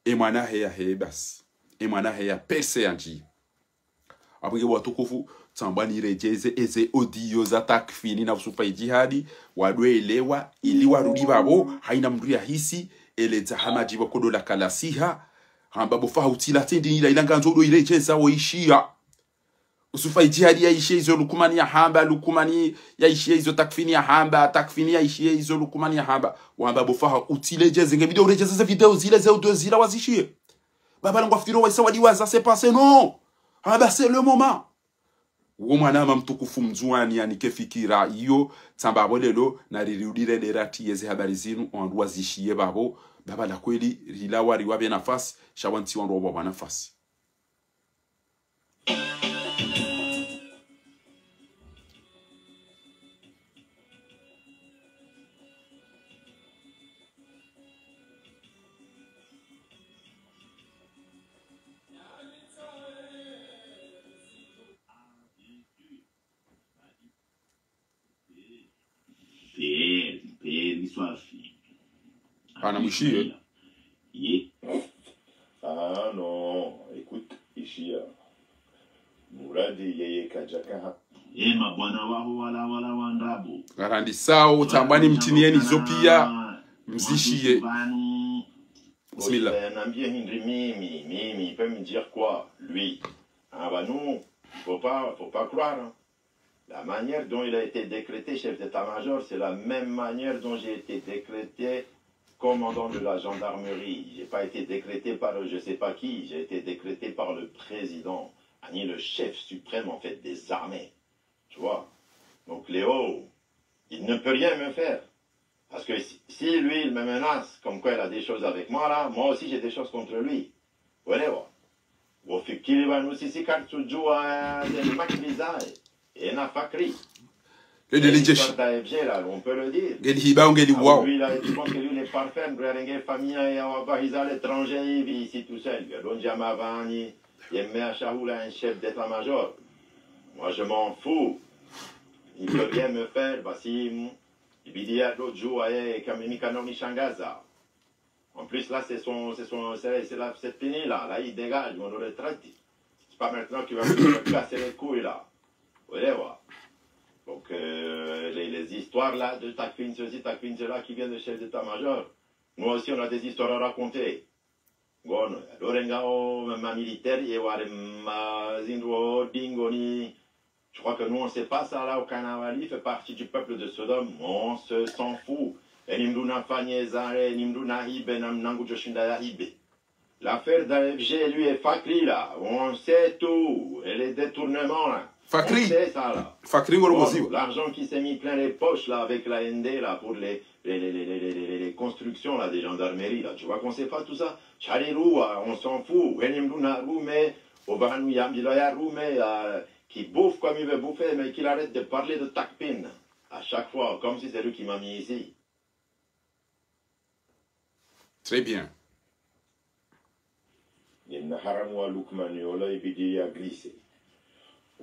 [SPEAKER 3] emwana heya hebas emwana heya pese anji abige watukufu tsambani rejeze eze audio za takfini na sufai jihadi wadwelewa ili warudi babo haina mndu ya hisi eleza hamaji bakodo la kalasiha hamba bofa utila tendi ila ilanganzo do irejeza oishia usufai jihadi ya ishia hizo lukumani ya hamba lukumani ya ishia hizo takfini ya hamba takfini ya ishia hizo lukumani ya hamba wamba bofa utilejeze nge video urejeze video zile za audio zile wazishie baba langu afiro wa sawa diwaza c'est passé non hamba c'est le moment womwana mtukufu mzuani yani kefikira iyo tsamba bolelo na rirudire derati yeze habari zinu ondu wazishie babo baba la kweli rilawa riwabe nafasi shawanti wandu wabo nafasi Pana mshie.
[SPEAKER 6] Ah non, écoute, Ishia. Muradi yeye kajaka.
[SPEAKER 7] Mabwana wao wala wandabu.
[SPEAKER 3] Garandi sao tambani mtinieni zopia mzishie.
[SPEAKER 6] Bismillah. Nambie Hindri mimi, il peut me dire quoi, lui? Ah bah non, faut pas croire. Hein. La manière dont il a été décrété chef d'état-major, c'est la même manière dont j'ai été décrété commandant de la gendarmerie. J'ai pas été décrété par je sais pas qui, j'ai été décrété par le président, le chef suprême en fait des armées. Tu vois? Donc Léo, il ne peut rien me faire. Parce que si lui, il me menace, comme quoi il a des choses avec moi là, moi aussi j'ai des choses contre lui. Voilà. Wafikiri wanusisi kartujua makilizae. Et na fakri.
[SPEAKER 3] Le délégué.
[SPEAKER 6] On peut le dire.
[SPEAKER 3] Lui,
[SPEAKER 6] je pense que lui, il est parfait. Il famille et à l'étranger, il vit ici tout seul. Donc, Jamavani, il est un chef d'état-major. Moi, je m'en fous. Il ne peut rien me faire. Basim, il dit à l'autre jour, Kamemi Kanomi Shangaza. En plus, là, c'est cette fini là. Là, il dégage mon retraite. C'est pas maintenant qu'il va me casser les couilles là. Vous voyez, voilà. Donc, les histoires là de Takfin ceci, Takfin cela qui viennent de chef d'état-major. Nous aussi, on a des histoires à raconter. Bon, Lorengao, ma militaire, Dingoni. Je crois que nous, on ne sait pas ça là au Kanawali, fait partie du peuple de Sodome. On s'en fout. L'affaire d'AFG, lui, est Fakri là. On sait tout. Et les détournements là.
[SPEAKER 3] Fakri.
[SPEAKER 6] C'est ça là.
[SPEAKER 3] Fakri,
[SPEAKER 6] l'argent qui s'est mis plein les poches là avec la ND là pour les constructions là des gendarmeries là. Tu vois qu'on sait pas tout ça. Charirou, on s'en fout. Qui bouffe comme il veut bouffer, mais qu'il arrête de parler de Takpin à chaque fois, comme si c'est lui qui m'a mis ici.
[SPEAKER 3] Très bien.
[SPEAKER 6] Il n'a haramwa lukmani ola ibidi ya glissé.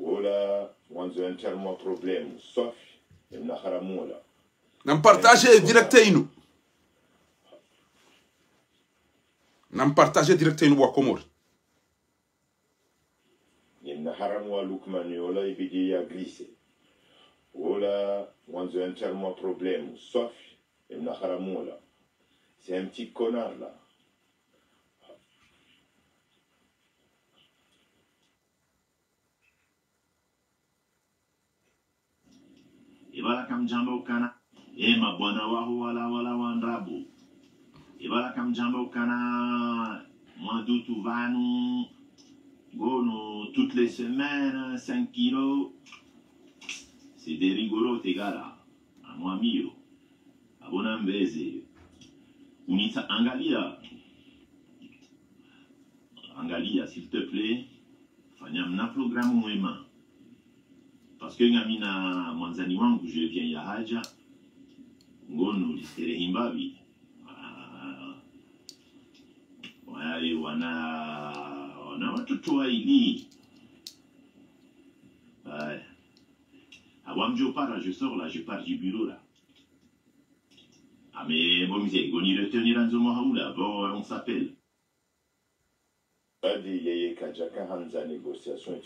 [SPEAKER 6] Ola wanzo intermo problème sauf il n'a haramwa la.
[SPEAKER 3] Nam partager directement. Nam partager directement wa Komori.
[SPEAKER 6] Il n'a haramwa lukmani ola ibidi ya glissé. Ola wanzo intermo problème sauf il n'a haramwa la. C'est un petit connard là.
[SPEAKER 7] Ibala kamjamba ukana mabwana wao wala wandabu. Ibala kamjamba ukana mandutu vanu gono toutes les semaines 5 kilos. C'est des rigolos tes gars là. À moi mio. À bon ambeze. Unita angalia. Angalia, s'il te plaît. Fanya mna programu mwema. Parce que ngamina mwanzani wangu je viens ya haja. Ngono listere himbabi. Wale wana watoto waili. Awamjo para, je sors là, je pars du bureau là. Ah mais bon, musée, on y retenir un zomo là, bon, on s'appelle.
[SPEAKER 6] Négociation et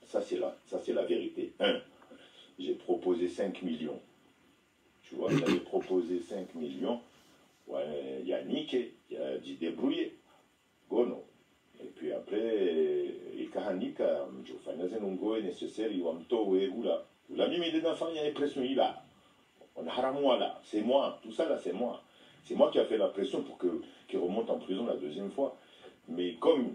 [SPEAKER 6] ça c'est la vérité. J'ai proposé 5 millions. Tu vois, j'avais proposé 5 millions. Ouais, Yannick, il a dit débrouiller. Gono. Et puis après, il Kahanika, je faisais un go nécessaire, il va me tower ou là. La mimi des enfants, il y a une pression là. On a haramou là. C'est moi. Tout ça là, c'est moi. C'est moi qui a fait la pression pour qu'il remonte en prison la deuxième fois. Mais comme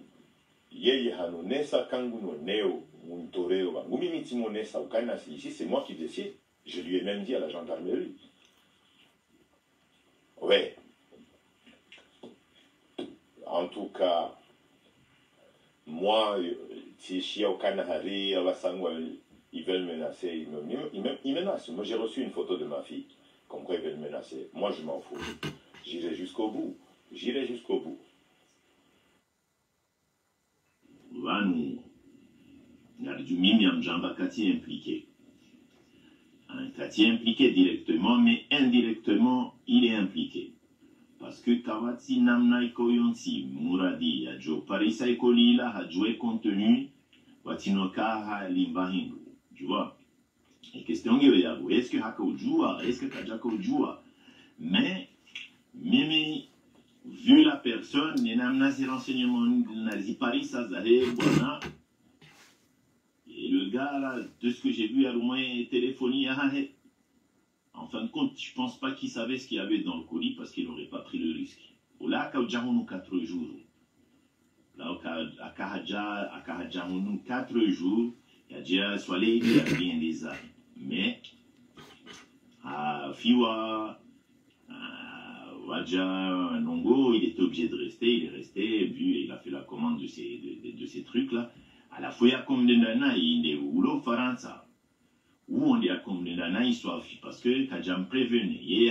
[SPEAKER 6] yeye hanonesa kangu no neo muntoreo ngumi miti monesa ukana ici, c'est moi qui décide. Je lui ai même dit à la gendarmerie. Ouais. En tout cas, moi, si Chia Okanahari, ils veulent menacer, ils menacent. Moi, j'ai reçu une photo de ma fille, comme quoi ils veulent menacer. Moi, je m'en fous. J'irai jusqu'au bout. J'irai jusqu'au bout.
[SPEAKER 7] Wanu, Mimi Amjamba Kati impliqué. Kati impliqué directement, mais indirectement, il est impliqué. Parce que Kawati Namna Koyonsi, Muradi, Adjo Parisa Kolila, a joué contenu, Watinoka Limbahindu. Tu vois? Et question est-ce que Hako joua? Est-ce que Kajako joua? Mais, Mimi, vu la personne, les Namna ses renseignements, Nazi Parisa Zahé, voilà. Et le gars, là, de ce que j'ai vu, a au moins téléphoné à Hahé. En fin de compte, je ne pense pas qu'il savait ce qu'il y avait dans le colis parce qu'il n'aurait pas pris le risque. Là, il y a 4 jours. Là, il y a 4 jours. Il y a déjà soleil, il y a bien des armes. Mais, à Fiwa, Wadja, Nongo, il était obligé de rester. Il est resté, vu, il a fait la commande de ces trucs-là. À la fois, il y a comme des nanas, il est où l'eau Faransa. Où on est à comme les nanas, ils soient parce que Kajam prévenait. Il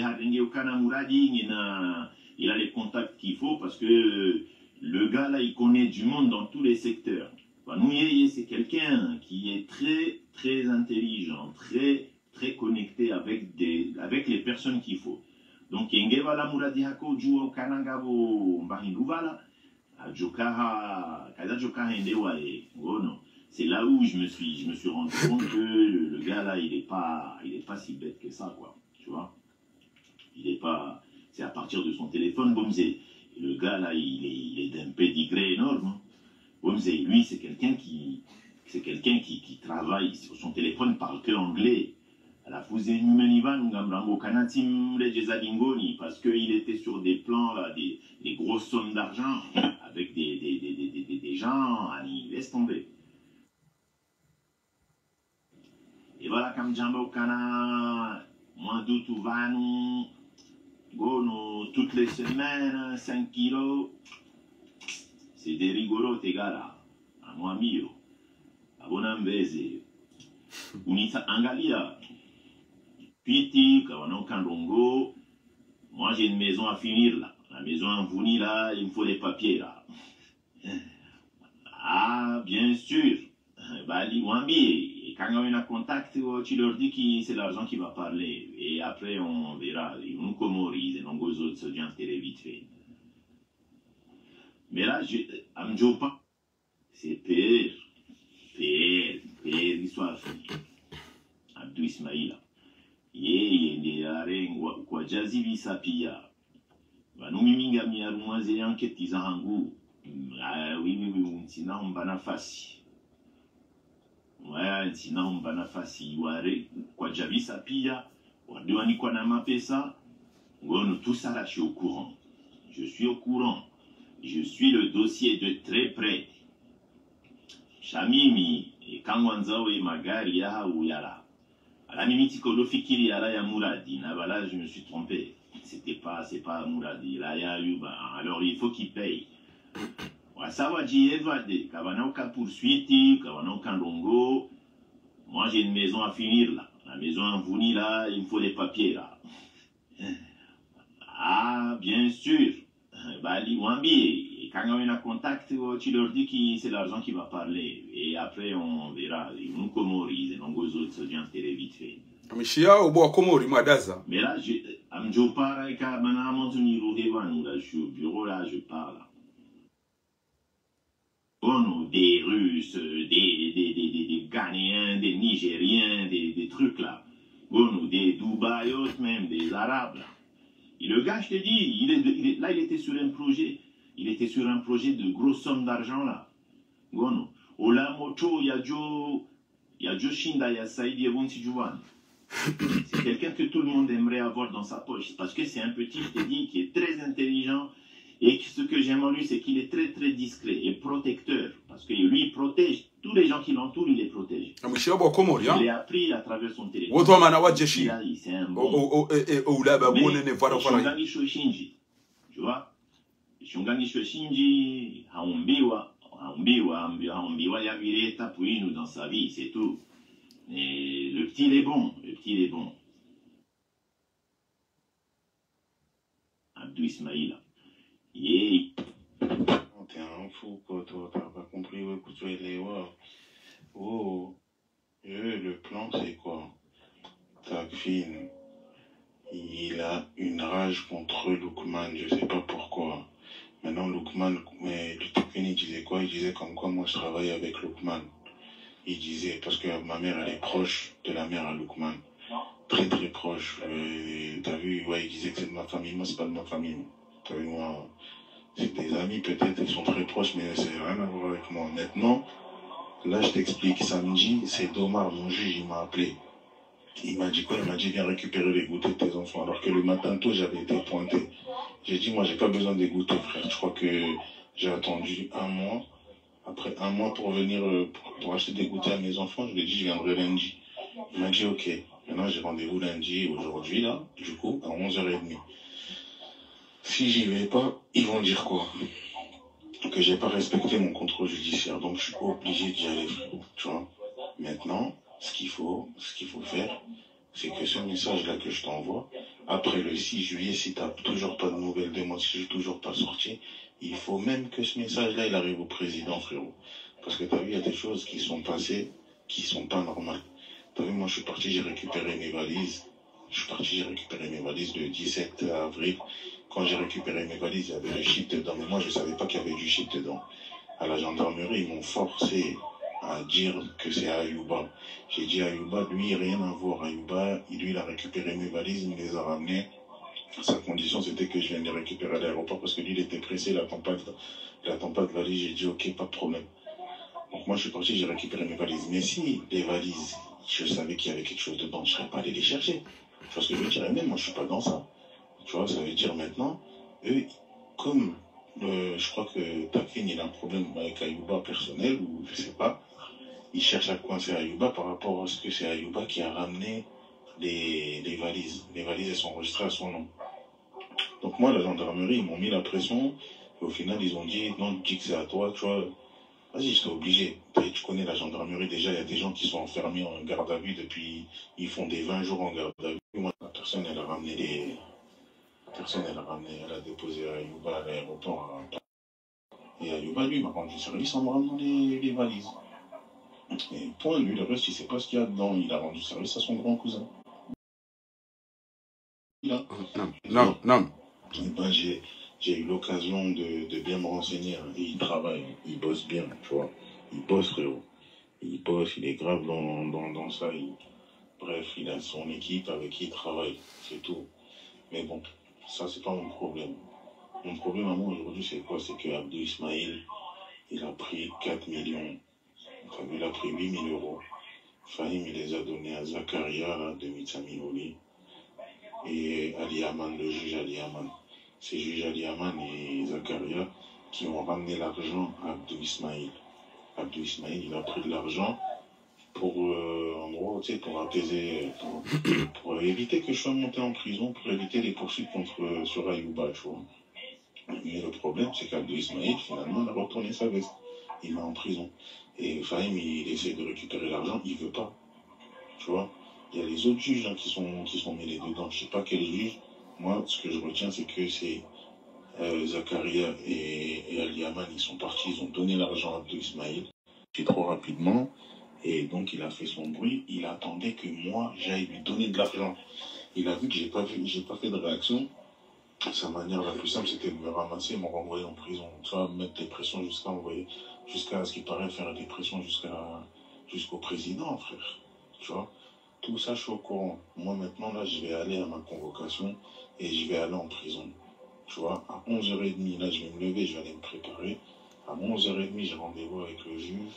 [SPEAKER 7] a les contacts qu'il faut parce que le gars là, il connaît du monde dans tous les secteurs. Nous, c'est quelqu'un qui est très, très intelligent, très, très connecté avec les personnes qu'il faut. Donc, Yengevala Mouradi Hako, Juo Kanangabo, Mbahinduvala, Kada Joka Hendewa et Gono. C'est là où je me suis rendu compte que le gars là, il est pas si bête que ça, quoi. Tu vois? Il est pas, c'est à partir de son téléphone, Bomzé. Le gars là, il est d'un pédigré énorme. Bomzé, lui, c'est quelqu'un qui travaille sur son téléphone, parle que anglais. À la Fouzé Numenivan, Ngamrambo Kanatim Lejezadingoni, parce qu'il était sur des plans là, des grosses sommes d'argent avec des gens, allez, laisse tomber. Et voilà, comme Djambo Kana, moins d'août ou Vanou, Gono, toutes les semaines, 5 kilos. C'est des rigolos, tes gars là. À moi, mio. À Bonambeze. Unita Angalia. Piti, Kawano Kandongo. Moi, j'ai une maison à finir là. La maison en Vouni là, il me faut des papiers là. Ah, bien sûr. Bali Wambi. Et quand on a contact, tu leur dis que c'est l'argent qui va parler. Et après, on verra. Ils nous comorisent et nos autres se viennent vite fait. Mais là, Amjopa, c'est père, l'histoire finie. Abdou Ismaïla. Yé, kwa jazi visapia. Vanumiminga miarumwaze yanketi za hangu. Oui, ntina mbana fasi. Ouais, ntina mbana fasi. Ware, kwa javisa pia. Wadouani kwa namapesa. Ngono, tout ça là, je suis au courant. Je suis au courant. Je suis le dossier de très près. Shamimi, et Kangwanzao et Magari, Yaha ou Yara. À la mimiti Kolofikiri Yara Yamouradi, là, je me suis trompé. c'est pas Mouradi. Là, il y a eu, alors il faut qu'il paye. Ça va dire, Kavanauka poursuite, Kavanauka Longo. Moi, j'ai une maison à finir là. La maison en Vouni là, il me faut des papiers là. Ah, bien sûr. Bali Wambi, quand on a contact, tu leur dis que c'est l'argent qui va parler. Et après, on verra. Nous, Komori, les nombreux autres, ça vient très vite fait. Mais là, je parle avec je suis au bureau là, je parle. Bon, des Russes, des Ghanéens, des Nigériens, des trucs là. Bon, des Dubaïotes même, des Arabes là. Et le gars, je te dis, là, il était sur un projet. Il était sur un projet de grosse somme d'argent là. Bon, Ola Mocho, il y a Joe Shinda, il y a Saïd Yevonsi Jouan. C'est quelqu'un que tout le monde aimerait avoir dans sa poche. Parce que c'est un petit, je te dis, qui est très intelligent. Et ce que j'aime en lui, c'est qu'il est très très discret et protecteur. Parce que lui, il protège. Tous les gens qui l'entourent, il les protège. Il l'a appris à travers son téléphone. C'est un bon. Mais Shinji, tu vois, Shungangi Shinji, Haombiwa Yavireta Pouinou dans sa vie, c'est tout. Et le petit, il est bon. Le petit, il est bon. Abdou Ismaïla. Yeah.
[SPEAKER 8] T'es un fou, quoi, toi, t'as pas compris où écoute les ouais. Oh, le plan, c'est quoi? Takfin, il a une rage contre Lukman, je sais pas pourquoi. Maintenant, Lukman, mais Takfin, il disait quoi? Il disait comme quoi moi je travaille avec Lukman. Il disait, parce que ma mère, elle est proche de la mère à Lukman. Très très proche. T'as vu, ouais, il disait que c'est de ma famille, moi c'est pas de ma famille. T'as vu, moi, c'est des amis peut-être, ils sont très proches, mais c'est rien à voir avec moi. Maintenant, là je t'explique, samedi, c'est Domar, mon juge, il m'a appelé. Il m'a dit quoi? Il m'a dit viens récupérer les goûters de tes enfants. Alors que le matin tôt, j'avais été pointé. J'ai dit moi j'ai pas besoin des goûters, frère. Je crois que j'ai attendu un mois. Après un mois pour venir pour acheter des goûters à mes enfants, je lui ai dit je viendrai lundi. Il m'a dit ok. Maintenant j'ai rendez-vous lundi, aujourd'hui là, du coup, à 11h30. Si j'y vais pas, ils vont dire quoi? Que j'ai pas respecté mon contrôle judiciaire. Donc je suis obligé d'y aller, frérot. Tu vois? Maintenant, ce qu'il faut faire, c'est que ce message-là que je t'envoie, après le 6 juillet, si t'as toujours pas de nouvelles de moi, si je suis toujours pas sorti, il faut même que ce message-là, il arrive au président, frérot. Parce que t'as vu, il y a des choses qui sont passées, qui sont pas normales. T'as vu, moi, je suis parti, j'ai récupéré mes valises. Le 17 avril. Quand j'ai récupéré mes valises, il y avait le shit dedans. Mais moi, je savais pas qu'il y avait du shit dedans. À la gendarmerie, ils m'ont forcé à dire que c'est Ayouba. J'ai dit Ayouba, lui, rien à voir. Ayouba, lui, il a récupéré mes valises, il me les a ramenées. Sa condition, c'était que je vienne les récupérer à l'aéroport parce que lui, il était pressé, il attend pas de valise. J'ai dit, ok, pas de problème. Donc moi, je suis parti, j'ai récupéré mes valises. Mais si les valises, je savais qu'il y avait quelque chose dedans, je serais pas allé les chercher. Tu vois ce que je veux dire? Et même moi, je suis pas dans ça. Tu vois, ça veut dire maintenant, eux, comme je crois que Takfin, il a un problème avec Ayouba personnel, ou je sais pas, il cherche à coincer Ayouba par rapport à ce que c'est Ayouba qui a ramené les valises. Les valises, elles sont enregistrées à son nom. Donc moi, la gendarmerie, ils m'ont mis la pression, et au final, ils ont dit, non, dis que c'est à toi, tu vois. Vas-y, j'étais obligé. Tu connais la gendarmerie, déjà, il y a des gens qui sont enfermés en garde à vue depuis, ils font des 20 jours en garde à vue. Moi, la personne, elle a ramené elle a déposé Ayouba à l'aéroport. Et Ayouba, lui, m'a rendu service en me ramenant les valises. Et point, lui, le reste, il sait pas ce qu'il y a dedans. Il a rendu service à son grand cousin.
[SPEAKER 3] Non.
[SPEAKER 8] Et ben, j'ai eu l'occasion de bien me renseigner. Hein. Et il travaille, il bosse bien, tu vois. Il bosse, frérot. Il bosse, il est grave dans ça. Bref, il a son équipe avec qui il travaille. C'est tout. Mais bon. Ça, c'est pas mon problème. Mon problème à moi aujourd'hui, c'est quoi? C'est que Abdou Ismaïl, il a pris 4 millions. Enfin, il a pris 8 000 euros. Fahim, il les a donnés à Zakaria, de Mitsamiloli. Et Ali Aman, le juge Ali Aman. C'est juge Ali Aman et Zakaria qui ont ramené l'argent à Abdou Ismaïl. Abdou Ismaïl, il a pris de l'argent pour, en gros, tu sais, pour apaiser, pour éviter que je sois monté en prison, pour éviter les poursuites contre sur Ayouba, tu vois. Mais le problème, c'est qu'Abdou Ismail, finalement, il a retourné sa veste. Il va en prison. Et Fahim, il essaie de récupérer l'argent, il veut pas. Tu vois, il y a les autres juges hein, qui sont mêlés dedans. Je sais pas quel juge. Moi, ce que je retiens, c'est que c'est Zakaria et Ali Yaman, ils sont partis, ils ont donné l'argent à Abdou Ismail. C'est trop rapidement. Et donc, il a fait son bruit. Il attendait que moi, j'aille lui donner de l'argent. Il a vu que j'ai pas fait de réaction. Sa manière la plus simple, c'était de me ramasser et me renvoyer en prison. Tu vois, mettre des pressions jusqu'à ce qu'il paraît faire des pressions jusqu'au président, frère. Tu vois, tout ça, je suis au courant. Moi, maintenant, là, je vais aller à ma convocation et je vais aller en prison. Tu vois, à 11h30, là, je vais me lever, je vais aller me préparer. À 11h30, j'ai rendez-vous avec le juge.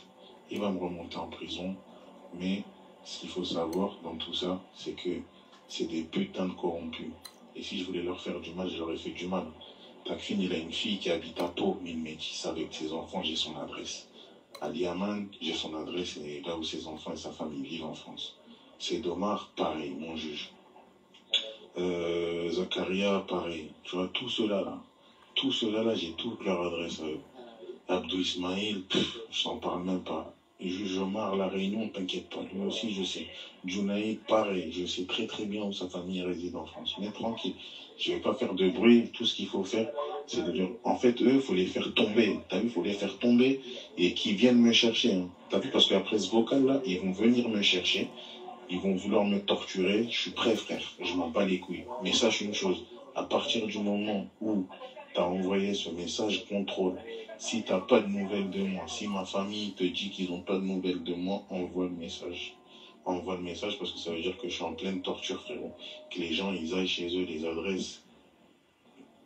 [SPEAKER 8] Il va me remonter en prison. Mais ce qu'il faut savoir dans tout ça, c'est que c'est des putains de corrompus. Et si je voulais leur faire du mal, je leur ai fait du mal. Takfin, il a une fille qui habite à Pau, Métis, avec ses enfants, j'ai son adresse. Ali Yaman, j'ai son adresse, et là où ses enfants et sa famille vivent en France. C'est Domar, pareil, mon juge. Zakaria, pareil. Tu vois, tout cela là, j'ai toute leur adresse. Abdou Ismail, je t'en parle même pas. Juge Omar, La Réunion, t'inquiète pas, lui aussi je sais. Junaïd, pareil, je sais très très bien où sa famille réside en France. Mais tranquille, je vais pas faire de bruit, tout ce qu'il faut faire, c'est de dire, en fait, eux, il faut les faire tomber. T'as vu, il faut les faire tomber et qu'ils viennent me chercher. Hein. T'as vu, parce qu'après ce vocal-là, ils vont venir me chercher, ils vont vouloir me torturer. Je suis prêt, frère, je m'en bats les couilles. Mais sache une chose, à partir du moment où t'as envoyé ce message contrôle, si t'as pas de nouvelles de moi, si ma famille te dit qu'ils n'ont pas de nouvelles de moi, envoie le message. Envoie le message parce que ça veut dire que je suis en pleine torture, frérot. Que les gens, ils aillent chez eux, les adresses.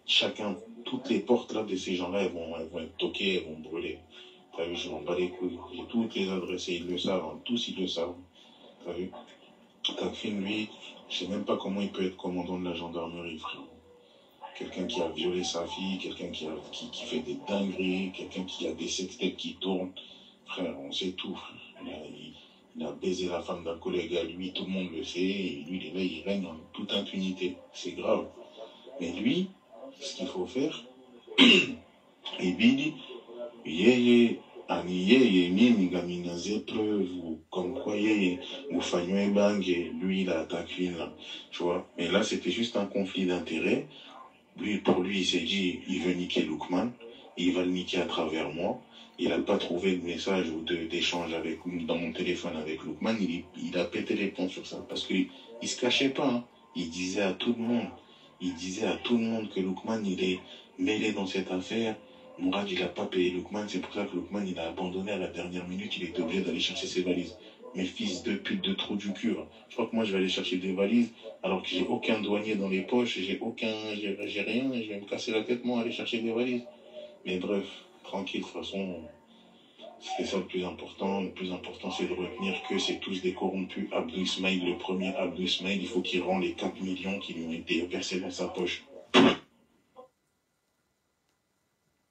[SPEAKER 8] Chacun, toutes les portes là de ces gens-là, elles vont être toquées, elles vont brûler. T'as vu, je m'en bats les couilles. J'ai toutes les adresses et ils le savent, hein. Tous ils le savent. T'as vu? Takfin, lui, je sais même pas comment il peut être commandant de la gendarmerie, frérot. Quelqu'un qui a violé sa fille, quelqu'un qui fait des dingueries, quelqu'un qui a des sextapes qui tournent. Frère, on sait tout, frère. Il a baisé la femme d'un collègue à lui, tout le monde le sait, et lui, il est là, il règne en toute impunité. C'est grave. Mais lui, ce qu'il faut faire, et Billy, preuve, comme quoi, lui, il a attaqué, là. Tu vois. Mais là, c'était juste un conflit d'intérêts. Pour lui, il s'est dit, il veut niquer Loukman, il va le niquer à travers moi. Il n'a pas trouvé de message ou d'échange dans mon téléphone avec Loukman. Il a pété les plombs sur ça. Parce qu'il ne se cachait pas. Hein. Il disait à tout le monde que Loukman, il est mêlé dans cette affaire. Mourad, il n'a pas payé Loukman. C'est pour ça que Loukman, il a abandonné à la dernière minute. Il était obligé d'aller chercher ses valises. Mes fils de pute de trou du cul. Je crois que moi, je vais aller chercher des valises alors que j'ai aucun douanier dans les poches, j'ai rien, et je vais me casser la tête, moi, aller chercher des valises. Mais bref, tranquille, de toute façon, c'était ça le plus important. Le plus important, c'est de retenir que c'est tous des corrompus. Abdou Ismail, le premier Abdou Ismail, il faut qu'il rende les 4 millions qui lui ont été versés dans sa poche.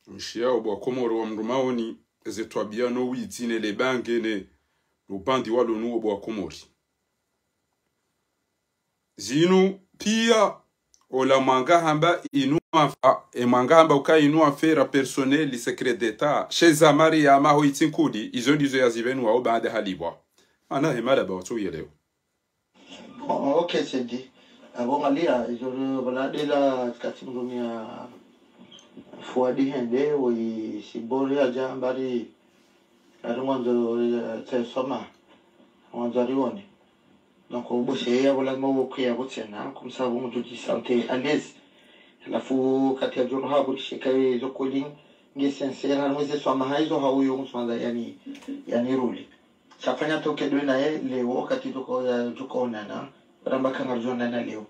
[SPEAKER 3] Mshia obo komoro wa mrumaoni ezetwabia no witine le bangene lupandi walo nuo obo komori zinu pia ola mangahamba inua mangahamba uka inua fera personnel secret d'état chez Zamari ya maho itinkudi izo ndizo yazivenu wa baada halibwa ana hemala ba watu yeleo.
[SPEAKER 9] Ok, c'est dit. Avant alia je balade la katimumia fuadi hende oui si boria jambari arwanzo tsoma wanzarione. Donc au bout c'est ya voilà mo kia botsena comme ça vous me santé à l'aise. La fu katia jorha bu shikai zokolin ngi sincere mweze soma haizo hauyo mswanza yani ruli. Safanya toke dwe na leo wakati tuko nana ramba kanga jona na leo.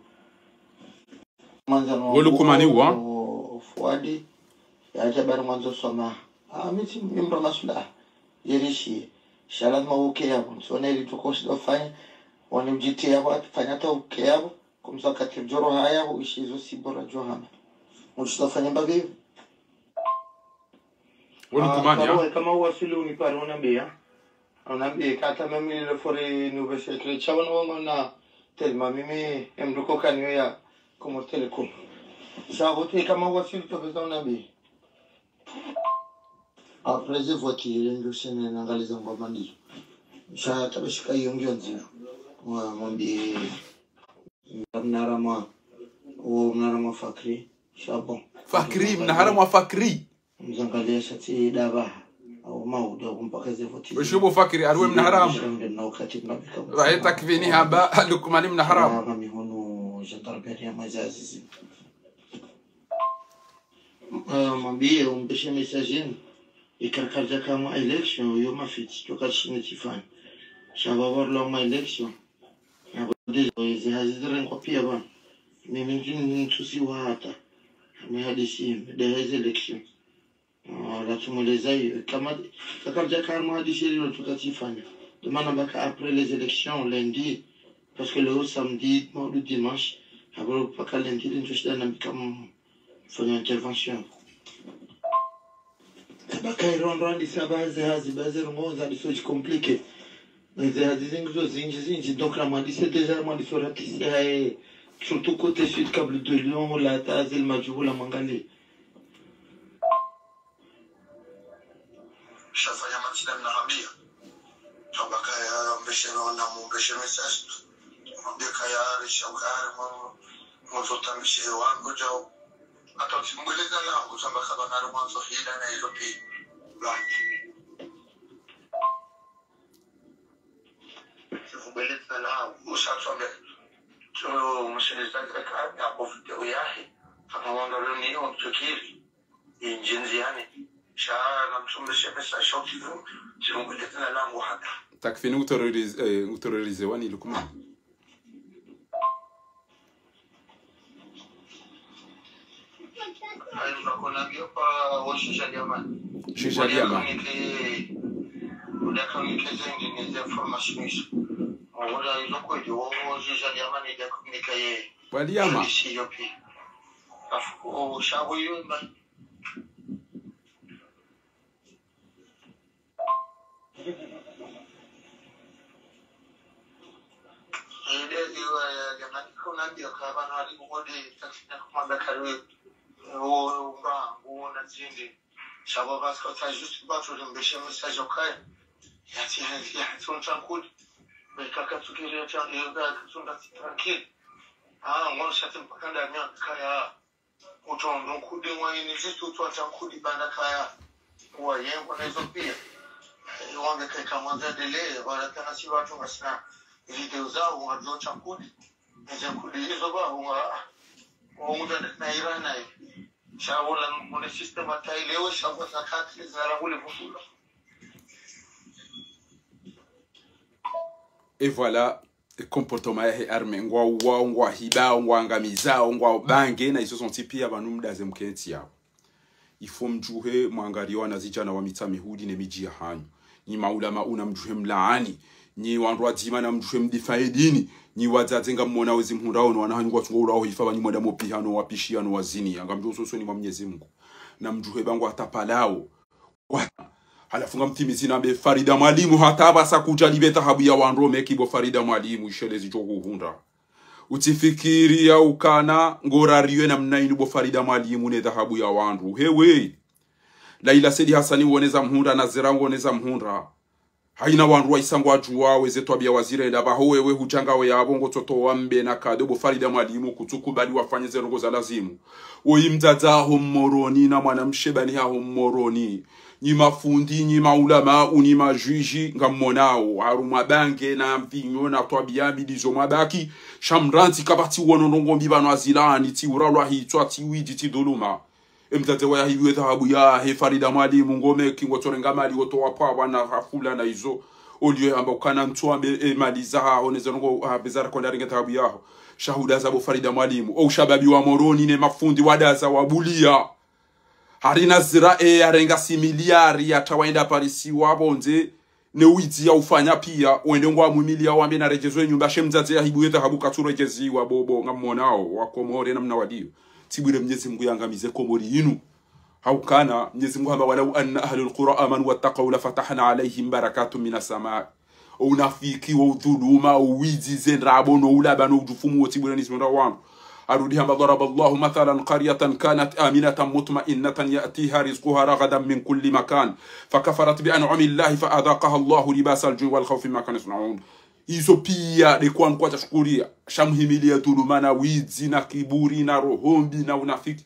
[SPEAKER 9] Manzano
[SPEAKER 3] wolu kumani wa
[SPEAKER 9] fuadi ya jabar mwanzo soma miti mimba masula yerishi shala mauke yabo so neli tuko shidofanya wani mjiti yabo atafanya toke yabo kumza kati joro haya uishizo sibora johana mshidofanya mbavi
[SPEAKER 3] wolu kumani
[SPEAKER 9] ya kama wasili unipare unambia Onambi kata mimi le fori nube sekre chawana na telma mimi emruko kanyo ya como telecom. Sabote kama wasili to bezon nabi. Après je vois qu'il est le chemin n'angaliza mbamani. Sha tabishika yongyo nziro. Mwambi mnarama o mnarama fakri. Shabon.
[SPEAKER 3] Fakri mnarama fakri.
[SPEAKER 9] Mzangalia shati daba.
[SPEAKER 3] وشو فكري أروي من حرام رأيتك فيني هباء لكماني من حرام
[SPEAKER 9] مبيه ومبشي مساجين يكركر جاكا ما إليكشن ويوم فيتش توكاتش نتيفان شابابور لو ما إليكشن يقول إذا هزدرين قبيا بان ممكن نتوسي وهاتا مهدسين ده هز إليكشن la tumulezai kama takarja karma hadi shiri tukatifanya demana baka après les élections lundi parce que le samedi le dimanche avant pas lundi l'intuition n'a comme fanya intervention baka irondo ndi sabaze hazi baze ngoza ndi so compliqué mais hazi zingizo zinji donc la mandi c'est déjà mandi sur la tisia surtout côté sud câble de Lyon la tazil majou la mangali shafanya matida mnaambia tabaka ya mbeshero na mbeshero message mbeka ya shangara mwanzo mshiro wangu jao hata simueleza langu samba kabana mwanzo hila na hizo pia simueleza langu ushatsombe tu mshiriza kaka hapo video yake kama wangalo ni tukiri injinziani
[SPEAKER 3] takfini uterrorize wani lukuma shisha diama waliama
[SPEAKER 9] juste pas tout le message au cas il y a son tranquille mais quelqu'un qui est tranquille moi je t'aime pas quand dernière kaya autant donc coup de moi il juste toi tranquille bana kaya ouais on est au pire on a quelqu'un moins de délai voilà tena si watu wasina video zao wajua tranquille ndio hizo ba on na irana mon système à taille et ça va s'attaquer à la futura.
[SPEAKER 3] Et voilà le comportement ya arme ngwa hiba ngwa ngamiza ngwa bange na iso sonti pia banu mdaze mkenti yao ifo mjuhe mwangaliwa na zijana wa mitami hudi ne miji ya hanyu ni maulama una mjuhe mlaani ni wandu wajima na mjuhe mdifae dini ni wazazenga mwona wezi mhundao na wanahanyu kwa tungo ulaho hifa wani mwada mopihano wapishiano wazini anga mjuhe ni wa Mwenyezi Mungu na mjuhe bangu atapalao halafunga mtimizi na be Farida Mwalimu hata basa kujalibe tahabu ya wandu mekibo Farida Mwalimu ishelezi jogo hunda utifikiri ya ukana ngorariwe na mnainu bo Farida Mwalimu ne tahabu ya wandu hewe Laila Sedi Hasani woneza mhunda na Zerango woneza mhunda haina wandu waisangu ajuwa weze tuabia wazire ndaba wewe hujanga we yabongo toto wambe na kadobo Farida Mwalimu kutukubali wafanye zerongo za lazimu oimdada homoroni na mwanamshebani ha homoroni ni mafundi ni maulama uni majuji ngamonao haruma bange na mvinyo na tuabia bidizo mabaki shamranti kabati wononongo mbibano azilani ti uralwa hitwa ti widi ti doluma emtate wa hiwe thahabu ya he Farida Mwalimu ngome kingotorenga mali woto wapa wana hafula na izo olio amba ukana mtuambe mali za onezongo bezara konda ringa thahabu yao shahuda za bo Farida Mwalimu au shababi wa moroni ne mafundi wadaza wabulia harina zira arenga similiari ya tawaenda parisi wabonze ne witi ya ufanya pia wende ngwa mumilia wambe na rejezo nyumba shemzaze ya hibu yeta habu katurejezi wa bobo ngamonao wakomore na mnawadio tibure Mwenyezi Mungu yangamize komori inu hau kana Mwenyezi Mungu hamba walau anna ahlul qura amanu wattaqaw la fatahna alaihim barakatun minas samaa unafiki wa udhuluma uwizi zenrabo no ulaba no ujufumu woti bwana nismenda wangu arudi hamba daraba Allahu mathalan qaryatan kanat aminatan mutma'innatan ya'tiha rizquha ragadan min kulli makan fakafarat bi an'ami Allahi fa adaqaha Allahu libasa al-ju'i wal khawfi ma kanu yasna'un. Hizo pia ni kwa mkwacha shukuria shamhimilia dhuluma na wizi na kiburi na rohombi na unafiki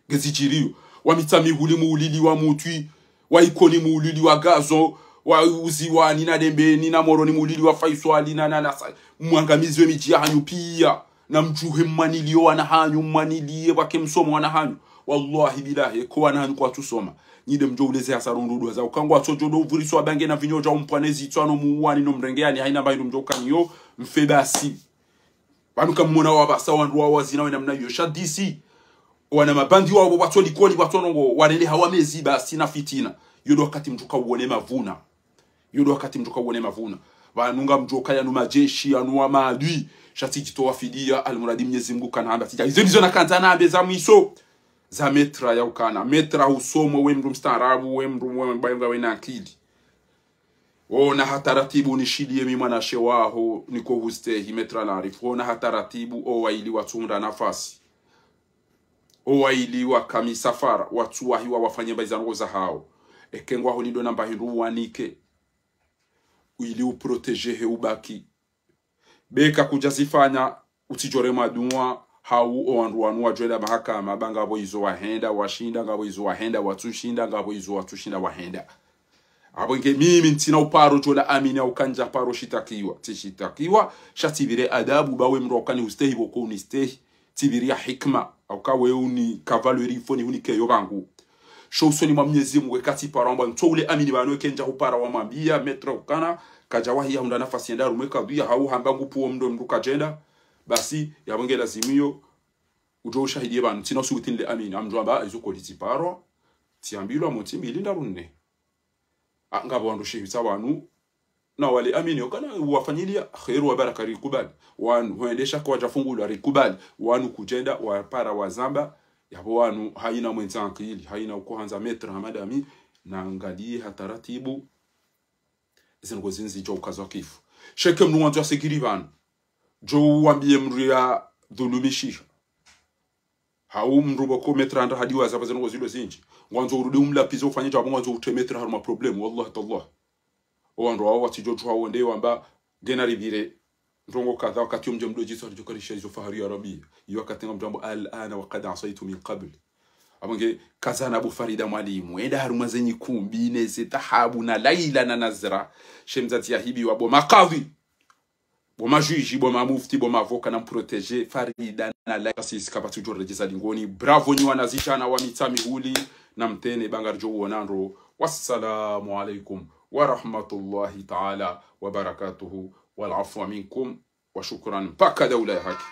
[SPEAKER 3] gezichirio wa mitami huli muulili wa mutwi wa ikoni muulili wa gazo wa uzi wa nina dembe nina moro ni muulili wa faiswali na mwangamizi wa miji hanyu pia na mjuhe mmanilio wana hanyu mmanilie wake msomo wana hanyu wallahi bilahi kwa wana hanyu kwa tusoma nyide mjo uleze hasarundudu haza ukangwa chojodo uvuriso abange na vinyoja umpwanezi tuano muwani no mrengeani haina mbahidu mjo kanyo mfebasi wanuka mwona wabasa wanruwa wazina wena mna yosha DC wana mabandi wao watu likoli watu nongo wanele hawamezi basi na fitina yodo wakati mjuka uone mavuna yodo wakati mjuka uone mavuna wanunga mjoka ya numa jeshi anuwa maadui shati jitoa fidia almuradi Mwenyezi Mungu kanamba tija hizo nizo nakantana abeza mwiso za metra ya ukana metra usomo we mru mstaarabu we mru mbayenga we na akili ona hataratibu nishilie mimi mwana shewaho niko hustehi metra la arifu ona hataratibu o waili watunda nafasi o waili wa kamisafara watu wahiwa wafanye baizango za hao ekengwa holido namba hindu wanike ili uproteje ubaki beka kujazifanya utijore madunwa hau oanruanu wajwela mahakama banga boizo wahenda washinda ngabo izo wahenda watushinda ngabo izo watushinda wahenda abo nge mimi ntina uparo jola amini au kanja paro shitakiwa tishitakiwa shatibire adabu bawe mrokani ustehi boko unistehi tibiria hikma au kawe uni cavalerie foni unike yobangu shosoni mwa Mwenyezi Mungu kati paramba ntole amini bano kenja upara wa mambia metra ukana kajawahi ya nafasi ya ndaru mweka bia hau hambangu puo mdo mduka jenda basi yabonge lazimio ujo shahidi banu tina suutinle amini amjwamba izo koliti paro tiambilo amutimbi linda runne ngabo ando shehita wanu na wale amini okana wafanyilia khairu wa baraka rikubali wanu huendesha kwa jafungulu rikubali wanu kujenda wa para wa zamba yabo wanu haina mwenzanki haina ukuhanza metra madami na angalie hataratibu zingo zinzi jo kazo kifu sheke mnuwanzo wa sekiri banu jo wambie mria dhulumishi hau mrubo ko metra anda hadiwa zaba zingo zilo zinji ngwanzo urudi umlapizo ufanye jabo ngwanzo utemetra haruma problem wallahi tallah oando wao watijojo hao ndeo wamba gena ribire ndongo kadha wakati mje mdojiso alijokarisha hizo fahari arabia hiyo wakati ngamjambo alana wa qad asaitu min qabl abange kazana Abu Farida mwalimu enda haruma zenyi kumbi neze tahabu na laila na nazra shemzati ya hibi wa bo makadhi bo majuji bo mamufti bo mavoka na protéger Farida na laila sisi kapatu jorejeza lingoni bravo ni wanazishana wa mitami huli na mtene bangarjo wonandro wassalamu alaikum wa rahmatullahi ta'ala wa barakatuhu wal afwa minkum wa shukran mpaka daula ya haki.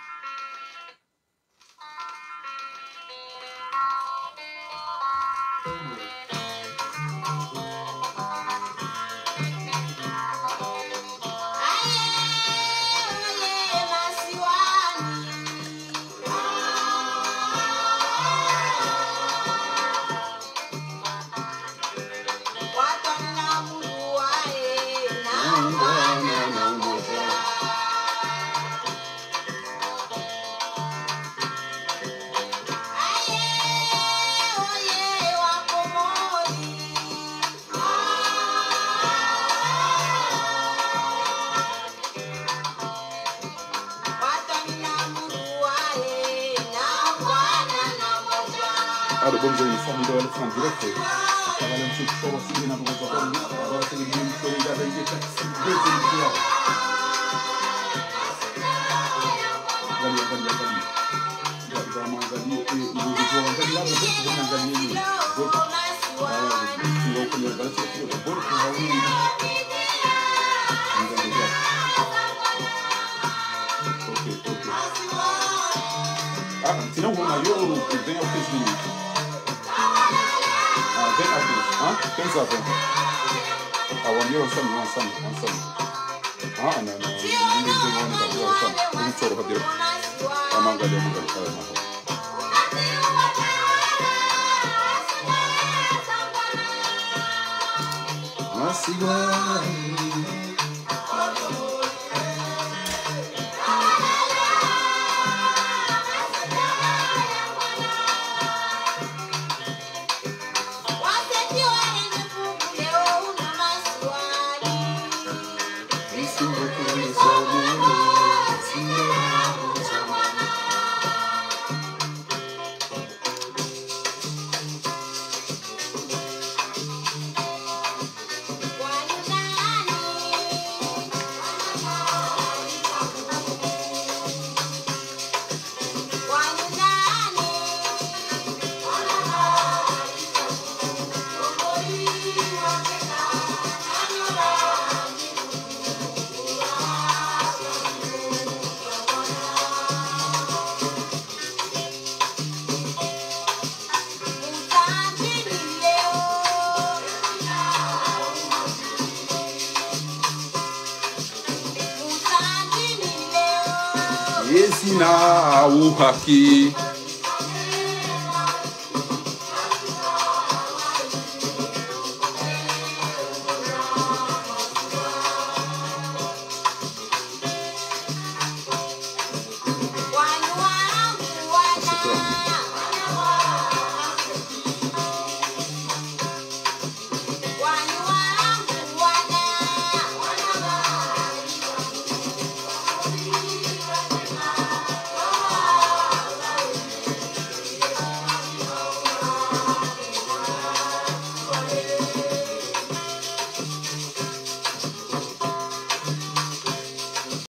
[SPEAKER 3] Ada bom jadi família ela foi direto. Trabalhando sobre show assim na rua da Rua. Agora tem ninguém que liga daí que tá se vendo. Valeu. Já mais ali e o vou andar lá, vou andar ali. Vou comer agora vou Ok. Se não vou maior, vem ao que vem aqui, quem sabe? O amigo só não sabe. Não, ninguém tem nada a ver com isso. Não choro para direito. A manga de Sina uhaki